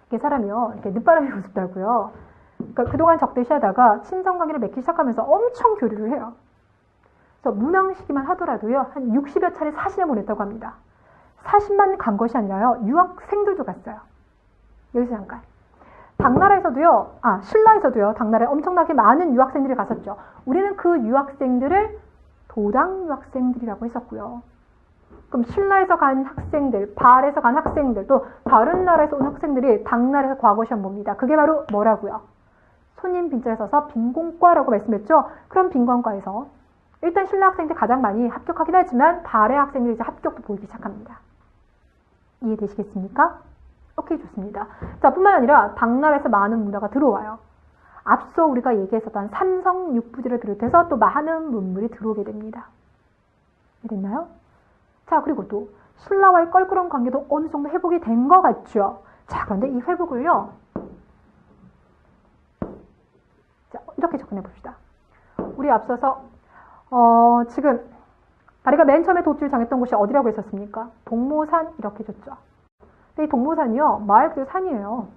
이게 사람이요, 이렇게 늦바람이 무섭다고요. 그러니까 그동안 적대시하다가 친선관계를 맺기 시작하면서 엄청 교류를 해요. 그래서 문왕시기만 하더라도요, 한 60여 차례 사신을 보냈다고 합니다. 사신만 간 것이 아니라요, 유학생들도 갔어요. 여기서 잠깐. 당나라에서도요, 신라에서도요, 당나라에 엄청나게 많은 유학생들이 갔었죠. 우리는 그 유학생들을 도당 유학생들이라고 했었고요. 그럼 신라에서 간 학생들, 발에서 간 학생들, 또 다른 나라에서 온 학생들이 당나라에서 과거 시험 봅니다. 그게 바로 뭐라고요? 손님 빈자에 써서 빈공과라고 말씀했죠. 그럼 빈공과에서 일단 신라 학생들이 가장 많이 합격하긴 하지만 발해 학생들이 이제 합격도 보이기 시작합니다. 이해되시겠습니까? 오케이, 좋습니다. 자, 뿐만 아니라 당나라에서 많은 문화가 들어와요. 앞서 우리가 얘기했었던 삼성 육부지를 비롯해서 또 많은 문물이 들어오게 됩니다. 이해됐나요? 자, 그리고 또 신라와의 껄끄러운 관계도 어느 정도 회복이 된 것 같죠. 자, 그런데 이 회복을요, 자, 이렇게 접근해 봅시다. 우리 앞서서 지금 발해가 맨 처음에 도주를 정했던 곳이 어디라고 했었습니까? 동모산 이렇게 줬죠. 근데 이 동모산이요, 말 그대로 산이에요.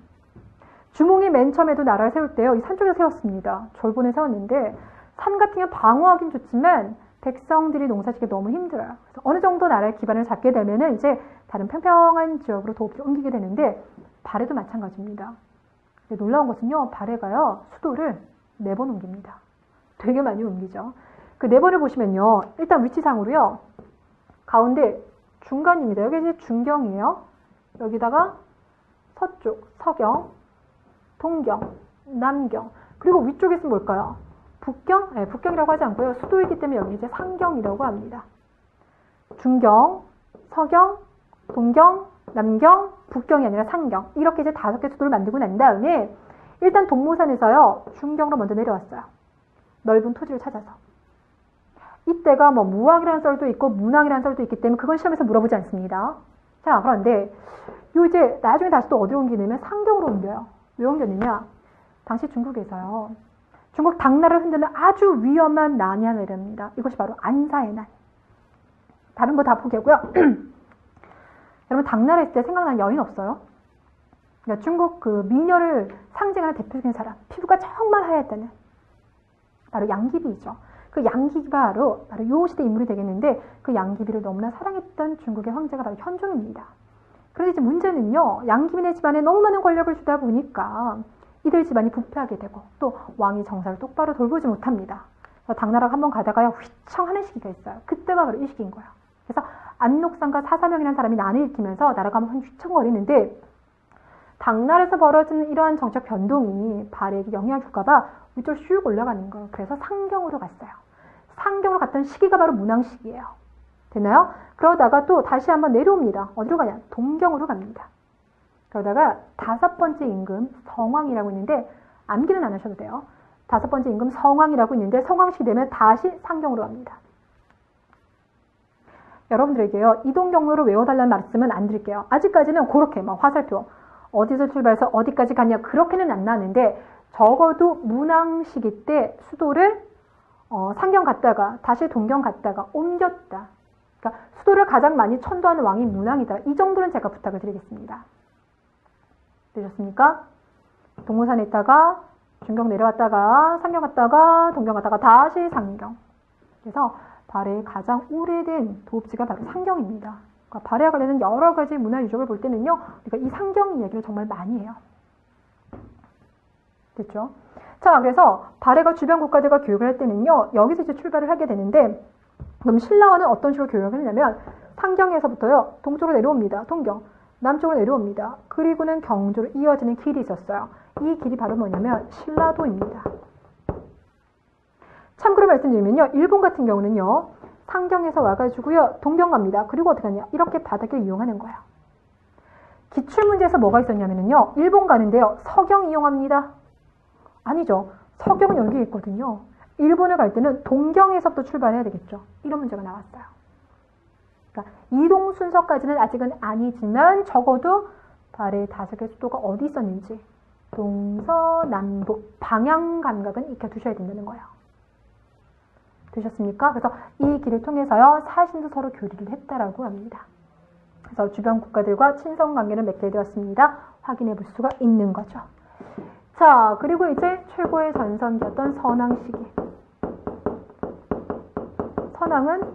주몽이 맨 처음에도 나라를 세울 때요, 이 산 쪽에 세웠습니다. 절본에 세웠는데 산 같은 경우 방어하긴 좋지만 백성들이 농사짓기 너무 힘들어요. 그래서 어느 정도 나라의 기반을 잡게 되면은 이제 다른 평평한 지역으로 도읍지를 옮기게 되는데 발해도 마찬가지입니다. 근데 놀라운 것은요, 발해가요, 수도를 4번 옮깁니다. 되게 많이 옮기죠. 그 4번을 보시면요, 일단 위치상으로요, 가운데 중간입니다. 여기 이제 중경이에요. 여기다가 서쪽, 서경, 동경, 남경, 그리고 위쪽에서는 뭘까요? 북경? 네, 북경이라고 하지 않고요. 수도이기 때문에 여기 이제 상경이라고 합니다. 중경, 서경, 동경, 남경, 북경이 아니라 상경. 이렇게 이제 5개 수도를 만들고 난 다음에 일단 동모산에서요, 중경으로 먼저 내려왔어요. 넓은 토지를 찾아서. 이때가 뭐 무왕이라는 썰도 있고 문왕이라는 썰도 있기 때문에 그건 시험에서 물어보지 않습니다. 자, 그런데 요 이제 나중에 다시 또 어디로 옮기냐면 상경으로 옮겨요. 왜 옮겼느냐? 당시 중국에서요, 중국 당나라를 흔드는 아주 위험한 난이 하나 일어납니다. 이것이 바로 안사의 난. 다른 거 다 포기하고요. 여러분, 당나라 있을 때 생각나는 여인 없어요? 그러니까 중국 그 미녀를 상징하는 대표적인 사람, 피부가 정말 하얗다는, 바로 양귀비죠. 그 양귀비가 바로 요 시대 인물이 되겠는데, 그 양귀비를 너무나 사랑했던 중국의 황제가 바로 현종입니다. 그런데 이제 문제는요, 양귀비네 집안에 너무 많은 권력을 주다 보니까 이들 집안이 부패하게 되고 또 왕이 정사를 똑바로 돌보지 못합니다. 그래서 당나라가 한번 가다가요, 휘청하는 시기가 있어요. 그때가 바로 이 시기인 거예요. 그래서 안록상과 사사명이라는 사람이 난을 일으키면서 나라가 한번 휘청거리는데, 당나라에서 벌어지는 이러한 정책 변동이 발해에게 영향을 줄까봐 위쪽으로 슉 올라가는 거예요. 그래서 상경으로 갔어요. 상경으로 갔던 시기가 바로 문왕 시기예요. 됐나요? 그러다가 또 다시 한번 내려옵니다. 어디로 가냐? 동경으로 갑니다. 그러다가 5번째 임금 성왕이라고 있는데, 암기는 안 하셔도 돼요. 5번째 임금 성왕이라고 있는데, 성왕시기 되면 다시 상경으로 갑니다. 여러분들에게요, 이동 경로를 외워달라는 말씀은 안 드릴게요. 아직까지는 그렇게 막 화살표, 어디서 출발해서 어디까지 갔냐, 그렇게는 안 나는데, 적어도 문왕 시기 때 수도를 상경 갔다가 다시 동경 갔다가 옮겼다. 그러니까 수도를 가장 많이 천도하는 왕이 문왕이다. 이 정도는 제가 부탁을 드리겠습니다. 되셨습니까? 동호산에 있다가 중경 내려왔다가 상경 갔다가 동경 갔다가 다시 상경. 그래서 발해의 가장 오래된 도읍지가 바로 상경입니다. 그러니까 발해와 관련된 여러 가지 문화 유적을 볼 때는요, 우리가 이 상경 이야기를 정말 많이 해요. 됐죠? 자, 그래서 발해가 주변 국가들과 교역을 할 때는요, 여기서 이제 출발을 하게 되는데, 그럼 신라와는 어떤 식으로 교역을 했냐면, 상경에서부터요, 동쪽으로 내려옵니다. 동경. 남쪽으로 내려옵니다. 그리고는 경주로 이어지는 길이 있었어요. 이 길이 바로 뭐냐면 신라도입니다. 참고로 말씀드리면요, 일본 같은 경우는요, 상경에서 와가지고요, 동경 갑니다. 그리고 어떻게 하냐? 이렇게 바닷길을 이용하는 거예요. 기출문제에서 뭐가 있었냐면요, 일본 가는데요, 서경 이용합니다. 아니죠. 서경은 여기 있거든요. 일본을 갈 때는 동경에서부터 출발해야 되겠죠. 이런 문제가 나왔어요. 그러니까 이동 순서까지는 아직은 아니지만 적어도 발해의 5개 수도가 어디 있었는지 동서남북 방향 감각은 익혀두셔야 된다는 거예요. 되셨습니까? 그래서 이 길을 통해서요, 사신도 서로 교류를 했다라고 합니다. 그래서 주변 국가들과 친선 관계를 맺게 되었습니다. 확인해 볼 수가 있는 거죠. 자, 그리고 이제 최고의 전성기였던 선왕 시기. 선왕은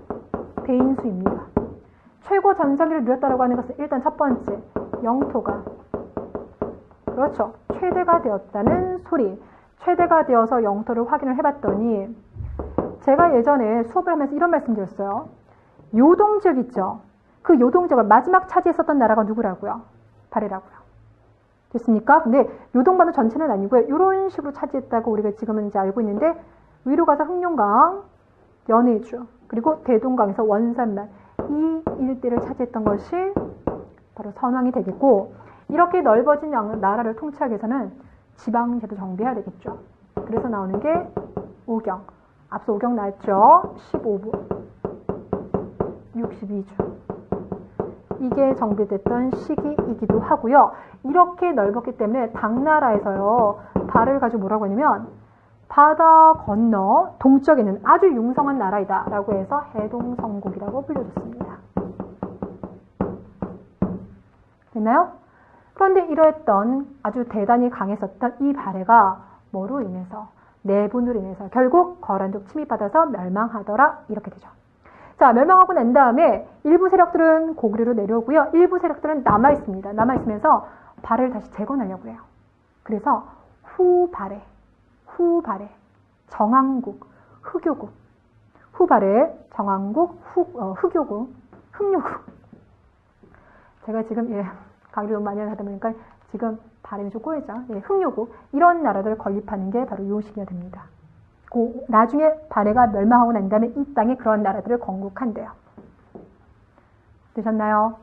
대인수입니다. 최고 전성기를 누렸다고 하는 것은 일단 첫 번째, 영토가 그렇죠. 최대가 되었다는 소리. 최대가 되어서 영토를 확인을 해봤더니 제가 예전에 수업을 하면서 이런 말씀 드렸어요. 요동지역 있죠. 그 요동지역을 마지막 차지했었던 나라가 누구라고요? 발해라고요. 됐습니까? 근데 요동반도 전체는 아니고요. 이런 식으로 차지했다고 우리가 지금은 이제 알고 있는데 위로 가서 흑룡강, 연해주, 그리고 대동강에서 원산만 이 일대를 차지했던 것이 바로 선왕이 되겠고, 이렇게 넓어진 나라를 통치하기 위해서는 지방제도 정비해야 되겠죠. 그래서 나오는 게 오경. 앞서 오경 나왔죠. 15부, 62주. 이게 정비됐던 시기이기도 하고요. 이렇게 넓었기 때문에 당나라에서요, 발을 가지고 뭐라고 하냐면 바다 건너 동쪽에 있는 아주 융성한 나라이다 라고 해서 해동성국이라고 불려졌습니다. 됐나요? 그런데 이러했던 아주 대단히 강했었던 이 발해가 뭐로 인해서, 내분으로 인해서 결국 거란족 침입받아서 멸망하더라, 이렇게 되죠. 자, 멸망하고 난 다음에 일부 세력들은 고구려로 내려오고요. 일부 세력들은 남아있습니다. 남아있으면서 발해를 다시 재건하려고 해요. 그래서 후발해, 정왕국, 흑요국, 후발해, 정왕국, 흑요국, 흑요국. 제가 지금 강의를 너무 많이 하다 보니까 지금 발음이 좀 꼬이죠. 흑요국, 이런 나라들을 건립하는 게 바로 요 시기가 됩니다. 나중에 발해가 멸망하고 난 다음에 이 땅에 그런 나라들을 건국한대요. 되셨나요?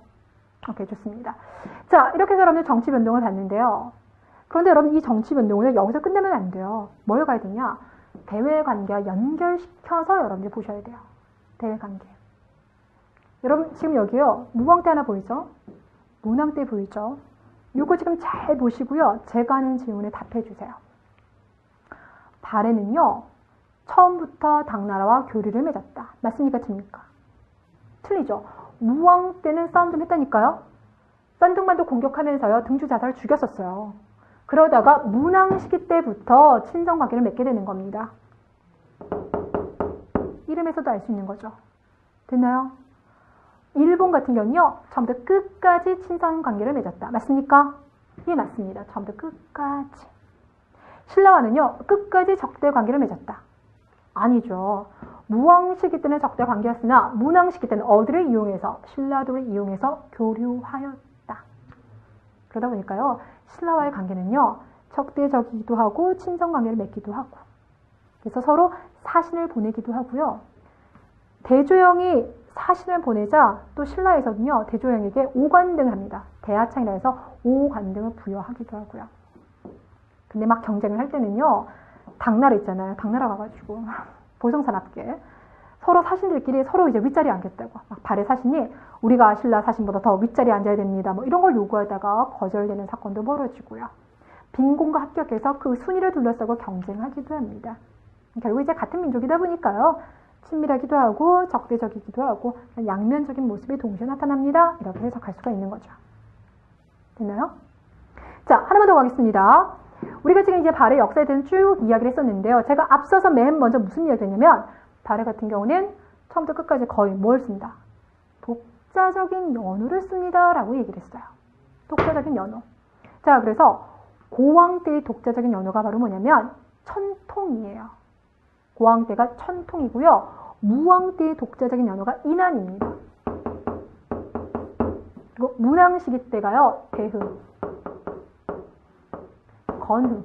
오케이, 좋습니다. 자, 이렇게 해서 여러분들 정치 변동을 봤는데요. 그런데 여러분, 이 정치 변동을 여기서 끝내면 안 돼요. 뭘 가야 되냐? 대외 관계와 연결시켜서 여러분들 보셔야 돼요. 대외 관계. 여러분, 지금 여기요, 무왕 때 하나 보이죠? 문왕 때 보이죠? 요거 지금 잘 보시고요. 제가 하는 질문에 답해 주세요. 발해는요, 처음부터 당나라와 교류를 맺었다. 맞습니까? 틀립니까? 틀리죠. 무왕 때는 싸움 좀 했다니까요. 썬둥반도 공격하면서요, 등주 자살을 죽였었어요. 그러다가 문왕 시기 때부터 친선 관계를 맺게 되는 겁니다. 이름에서도 알 수 있는 거죠. 됐나요? 일본 같은 경우는요, 처음부터 끝까지 친선 관계를 맺었다. 맞습니까? 예, 맞습니다. 처음부터 끝까지. 신라와는요, 끝까지 적대 관계를 맺었다. 아니죠. 무왕 시기 때는 적대 관계였으나 문왕 시기 때는 어디를 이용해서? 신라도를 이용해서 교류하였다. 그러다 보니까요, 신라와의 관계는요, 적대적이기도 하고 친선 관계를 맺기도 하고, 그래서 서로 사신을 보내기도 하고요. 대조영이 사신을 보내자 또 신라에서는요, 대조영에게 오관등을 합니다. 대하창이라 해서 오관등을 부여하기도 하고요. 근데 막 경쟁을 할 때는요, 당나라 있잖아요. 당나라 가가지고 보성산압계 서로 사신들끼리 서로 이제 윗자리에 앉겠다고, 막 발해 사신이 우리가 신라 사신보다 더 윗자리에 앉아야 됩니다, 뭐 이런 걸 요구하다가 거절되는 사건도 벌어지고요. 빈곤과 합격해서 그 순위를 둘러싸고 경쟁하기도 합니다. 결국 이제 같은 민족이다 보니까요, 친밀하기도 하고 적대적이기도 하고 양면적인 모습이 동시에 나타납니다. 이렇게 해석할 수가 있는 거죠. 됐나요? 자, 하나만 더 가겠습니다. 우리가 지금 이제 발의 역사에 대해서 쭉 이야기를 했었는데요. 제가 앞서서 맨 먼저 무슨 이야기를 했냐면 발의 같은 경우는 처음부터 끝까지 거의 뭘 씁니다. 독자적인 연호를 씁니다. 라고 얘기를 했어요. 독자적인 연호. 자, 그래서 고왕 때의 독자적인 연호가 바로 뭐냐면 천통이에요. 고왕 때가 천통이고요. 무왕 때의 독자적인 연호가 인안입니다. 그리고 문왕 시기 때가요. 대흠, 건흠.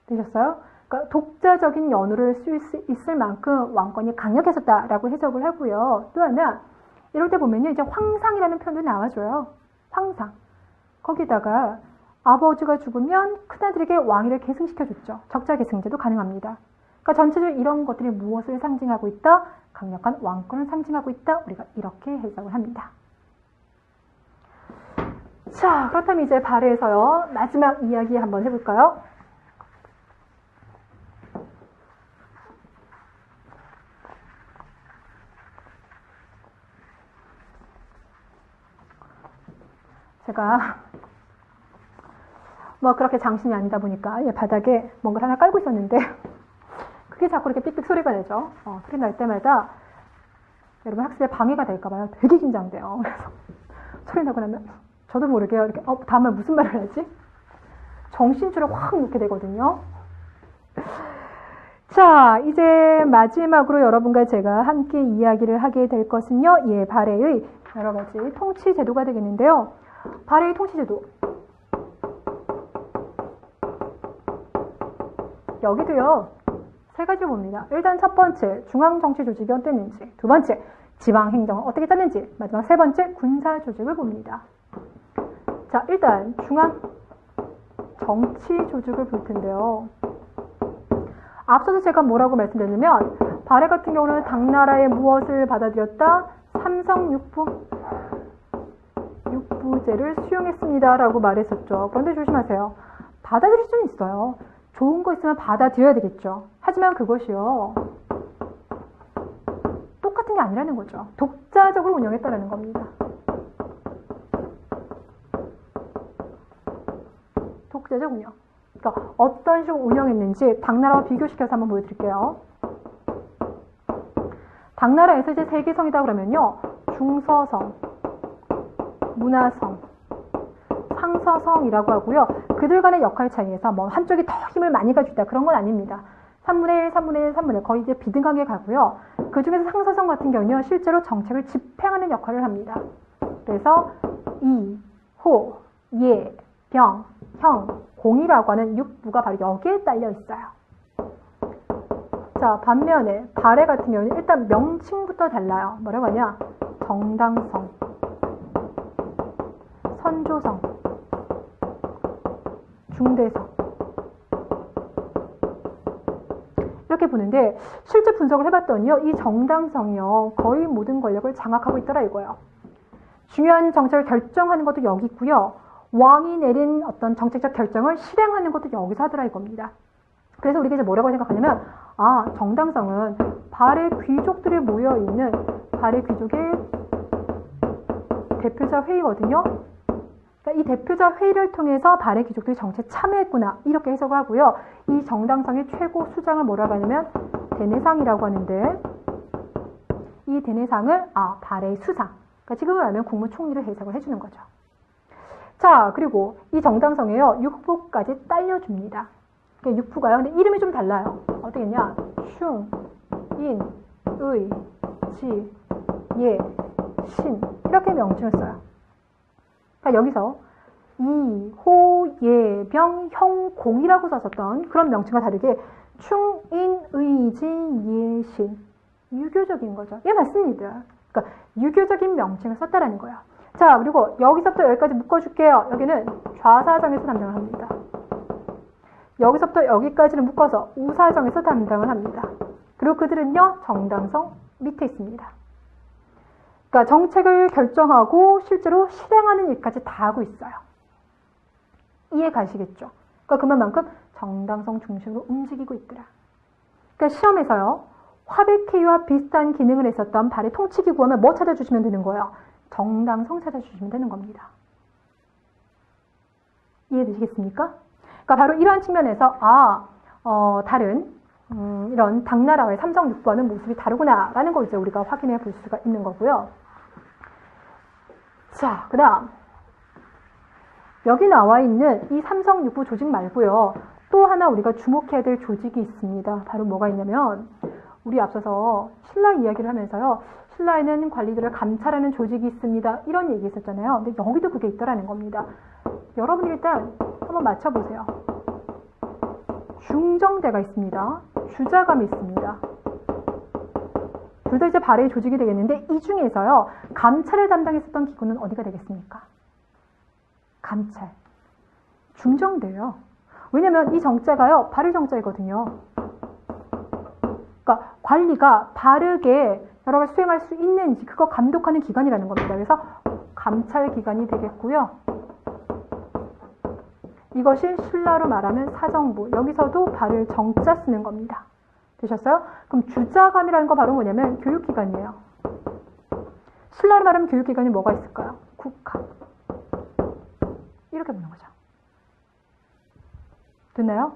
되셨어요? 그러니까 독자적인 연호를 쓸 수 있을 만큼 왕권이 강력했었다라고 해석을 하고요. 또 하나, 이럴 때 보면요. 이제 황상이라는 표현도 나와줘요. 황상. 거기다가 아버지가 죽으면 큰아들에게 왕위를 계승시켜줬죠. 적자 계승제도 가능합니다. 그러니까 전체적으로 이런 것들이 무엇을 상징하고 있다? 강력한 왕권을 상징하고 있다. 우리가 이렇게 해석을 합니다. 자, 그렇다면 이제 발해에서요. 마지막 이야기 한번 해볼까요? 제가 뭐 그렇게 장신이 아니다 보니까 바닥에 뭔가 하나 깔고 있었는데 그게 자꾸 이렇게 삑삑 소리가 나죠. 소리 날 때마다 여러분 학습에 방해가 될까봐요. 되게 긴장돼요. 그래서 소리 나고 나면 저도 모르게 이렇게 다음에 무슨 말을 하지? 정신줄을 확 놓게 되거든요. 자, 이제 마지막으로 여러분과 제가 함께 이야기를 하게 될 것은요. 발해의 여러 가지 통치 제도가 되겠는데요. 발해의 통치 제도. 여기도요. 세 가지 봅니다. 일단 첫 번째, 중앙정치 조직이 어땠는지. 두 번째, 지방행정을 어떻게 짰는지. 마지막 세 번째, 군사조직을 봅니다. 자, 일단 중앙정치 조직을 볼 텐데요. 앞서서 제가 뭐라고 말씀드렸냐면 발해 같은 경우는 당나라의 무엇을 받아들였다? 삼성육부제를 수용했습니다. 라고 말했었죠. 그런데 조심하세요. 받아들일 수는 있어요. 좋은 거 있으면 받아들여야 되겠죠. 하지만 그것이요. 똑같은 게 아니라는 거죠. 독자적으로 운영했다라는 겁니다. 독자적 운영. 그러니까 어떤 식으로 운영했는지 당나라와 비교시켜서 한번 보여드릴게요. 당나라에서 이제 세계성이다 그러면요. 중서성, 문화성, 상서성이라고 하고요. 그들 간의 역할 차이에서 뭐 한쪽이 더 힘을 많이 가지고 있다. 그런 건 아닙니다. 3분의 1, 3분의 1, 3분의 1 거의 이제 비등하게 가고요. 그 중에서 상서성 같은 경우는요. 실제로 정책을 집행하는 역할을 합니다. 그래서 이, 호, 예, 병, 형, 공이라고 하는 육부가 바로 여기에 딸려 있어요. 자, 반면에 발해 같은 경우는 일단 명칭부터 달라요. 뭐라고 하냐? 정당성, 선조성, 중대성. 이렇게 보는데 실제 분석을 해봤더니요. 이 정당성이요. 거의 모든 권력을 장악하고 있더라 이거예요. 중요한 정책을 결정하는 것도 여기 있고요. 왕이 내린 어떤 정책적 결정을 실행하는 것도 여기서 하더라 이겁니다. 그래서 우리가 이제 뭐라고 생각하냐면 정당성은 발해 귀족들이 모여있는 발해 귀족의 대표자 회의거든요. 그러니까 이 대표자 회의를 통해서 발해 귀족들이 정치에 참여했구나 이렇게 해석을 하고요. 이 정당성의 최고 수장을 뭐라고 하냐면 대내상이라고 하는데 이 대내상을 발해의 수상, 그러니까 지금을 알면 국무총리를 해석을 해주는 거죠. 자, 그리고 이 정당성에요. 육부까지 딸려줍니다. 그러니까 육부가요. 근데 이름이 좀 달라요. 어떻게 했냐? 충, 인, 의, 지, 예, 신 이렇게 명칭을 써요. 그러니까 여기서 이, 호, 예, 병, 형, 공이라고 썼었던 그런 명칭과 다르게 충, 인, 의, 지, 예, 신 유교적인 거죠. 예, 맞습니다. 그러니까 유교적인 명칭을 썼다라는 거예요. 자, 그리고 여기서부터 여기까지 묶어줄게요. 여기는 좌사정에서 담당을 합니다. 여기서부터 여기까지는 묶어서 우사정에서 담당을 합니다. 그리고 그들은요, 정당성 밑에 있습니다. 그러니까 정책을 결정하고 실제로 실행하는 일까지 다 하고 있어요. 이해 가시겠죠? 그러니까 그만큼 정당성 중심으로 움직이고 있더라. 그러니까 시험에서요. 화백회의와 비슷한 기능을 했었던 발의 통치기구 하면 뭐 찾아주시면 되는 거예요? 정당성 찾아주시면 되는 겁니다. 이해되시겠습니까? 그러니까 바로 이러한 측면에서 다른 이런 당나라와의 삼성육부와는 모습이 다르구나라는 걸 이제 우리가 확인해 볼 수가 있는 거고요. 자, 그 다음 여기 나와 있는 이 삼성육부 조직 말고요. 또 하나 우리가 주목해야 될 조직이 있습니다. 바로 뭐가 있냐면 우리 앞서서 신라 이야기를 하면서요. 신라에는 관리들을 감찰하는 조직이 있습니다. 이런 얘기 있었잖아요. 근데 여기도 그게 있더라는 겁니다. 여러분 일단 한번 맞춰보세요. 중정대가 있습니다. 주자감이 있습니다. 둘 다 이제 발해의 조직이 되겠는데 이 중에서요. 감찰을 담당했었던 기구는 어디가 되겠습니까? 감찰. 중정대예요. 왜냐면 이 정자가요. 발의 정자이거든요. 그러니까 관리가 바르게 여러 가지 수행할 수 있는지 그거 감독하는 기관이라는 겁니다. 그래서 감찰 기관이 되겠고요. 이것이 신라로 말하면 사정부. 여기서도 발을 정자 쓰는 겁니다. 되셨어요? 그럼 주자감이라는 거 바로 뭐냐면 교육기관이에요. 신라로 말하면 교육기관이 뭐가 있을까요? 국학. 이렇게 보는 거죠. 됐나요?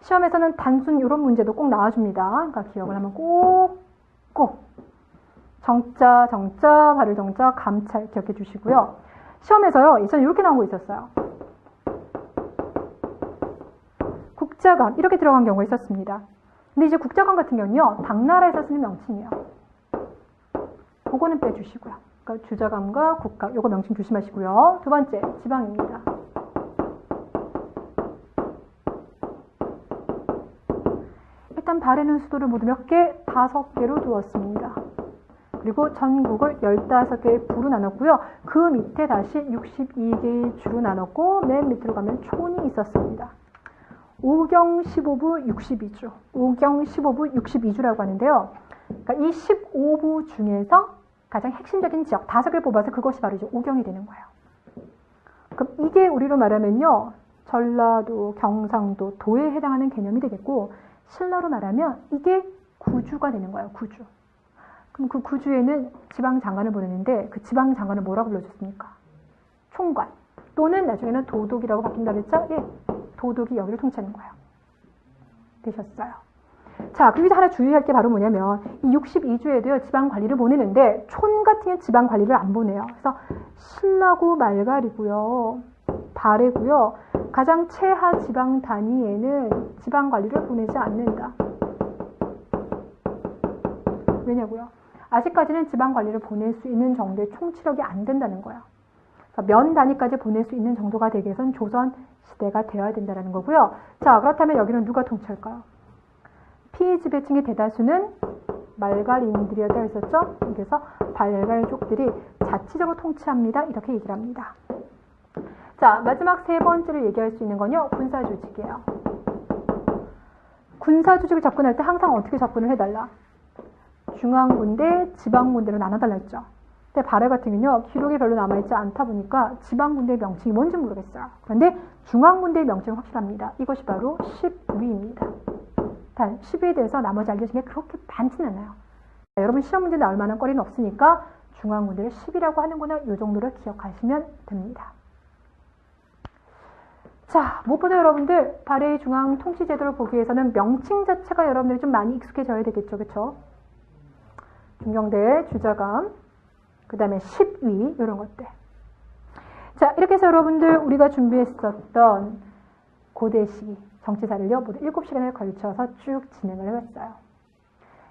시험에서는 단순 이런 문제도 꼭 나와줍니다. 그러니까 기억을 하면 꼭 정자, 발을 정자, 감찰 기억해 주시고요. 시험에서요. 예전에 이렇게 나온 거 있었어요. 국자감 이렇게 들어간 경우가 있었습니다. 근데 이제 국자감 같은 경우는요. 당나라에서 쓰는 명칭이에요. 그거는 빼주시고요. 그러니까 주자감과 국각 요거 명칭 조심하시고요. 두 번째 지방입니다. 일단 발해는 수도를 모두 몇 개? 5개로 두었습니다. 그리고 전국을 15개의 부로 나눴고요. 그 밑에 다시 62개의 주로 나눴고 맨 밑으로 가면 촌이 있었습니다. 5경 15부 62주. 5경 15부 62주라고 하는데요. 그러니까 이 15부 중에서 가장 핵심적인 지역 5개를 뽑아서 그것이 바로 이제 5경이 되는 거예요. 그럼 이게 우리로 말하면요. 전라도, 경상도, 도에 해당하는 개념이 되겠고 신라로 말하면 이게 구주가 되는 거예요. 구주. 그럼 그 구주에는 지방장관을 보내는데 그 지방장관을 뭐라고 불러줬습니까? 총관. 또는 나중에는 도독이라고 바뀐다 그랬죠? 예. 도독이 여기를 통치하는 거예요. 되셨어요. 자, 그리고 하나 주의할 게 바로 뭐냐면 이 62주에도요. 지방관리를 보내는데 촌 같은 경우는 지방관리를 안 보내요. 그래서 신라고 말갈이고요. 발해고요. 가장 최하 지방 단위에는 지방관리를 보내지 않는다. 왜냐고요? 아직까지는 지방관리를 보낼 수 있는 정도의 총치력이 안 된다는 거예요. 그러니까 면 단위까지 보낼 수 있는 정도가 되기 위해서는 조선 시대가 되어야 된다는 거고요. 자, 그렇다면 여기는 누가 통치할까요? 피지배층의 대다수는 말갈인들이었다 했었죠? 그래서 발갈족들이 자치적으로 통치합니다. 이렇게 얘기를 합니다. 자, 마지막 세 번째로 얘기할 수 있는 건요. 군사조직이에요. 군사조직을 접근할 때 항상 어떻게 접근을 해달라? 중앙군대, 지방군대로 나눠달라 했죠. 근데 발해 같은 경우는요. 기록이 별로 남아있지 않다 보니까 지방군대의 명칭이 뭔지 모르겠어요. 그런데 중앙군대의 명칭은 확실합니다. 이것이 바로 10위입니다. 단 10위에 대해서 나머지 알려진 게 그렇게 많지는 않아요. 자, 여러분 시험 문제 나올 만한 거리는 없으니까 중앙군대를 10위라고 하는구나 이 정도를 기억하시면 됩니다. 자, 무엇보다 여러분들 발해의 중앙 통치 제도를 보기 위해서는 명칭 자체가 여러분들이 좀 많이 익숙해져야 되겠죠. 그렇죠? 중경대, 주자감, 그 다음에 10위 이런 것들. 자, 이렇게 해서 여러분들 우리가 준비했었던 고대 시기 정치사를요. 모두 7시간에 걸쳐서 쭉 진행을 해봤어요.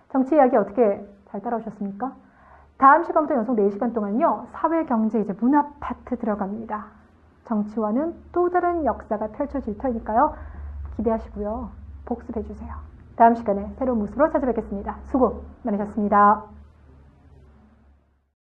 정치 이야기 어떻게 잘 따라오셨습니까? 다음 시간부터 연속 4시간 동안요. 사회, 경제, 이제 문화 파트 들어갑니다. 정치와는 또 다른 역사가 펼쳐질 터니까요. 기대하시고요. 복습해주세요. 다음 시간에 새로운 모습으로 찾아뵙겠습니다. 수고 많으셨습니다.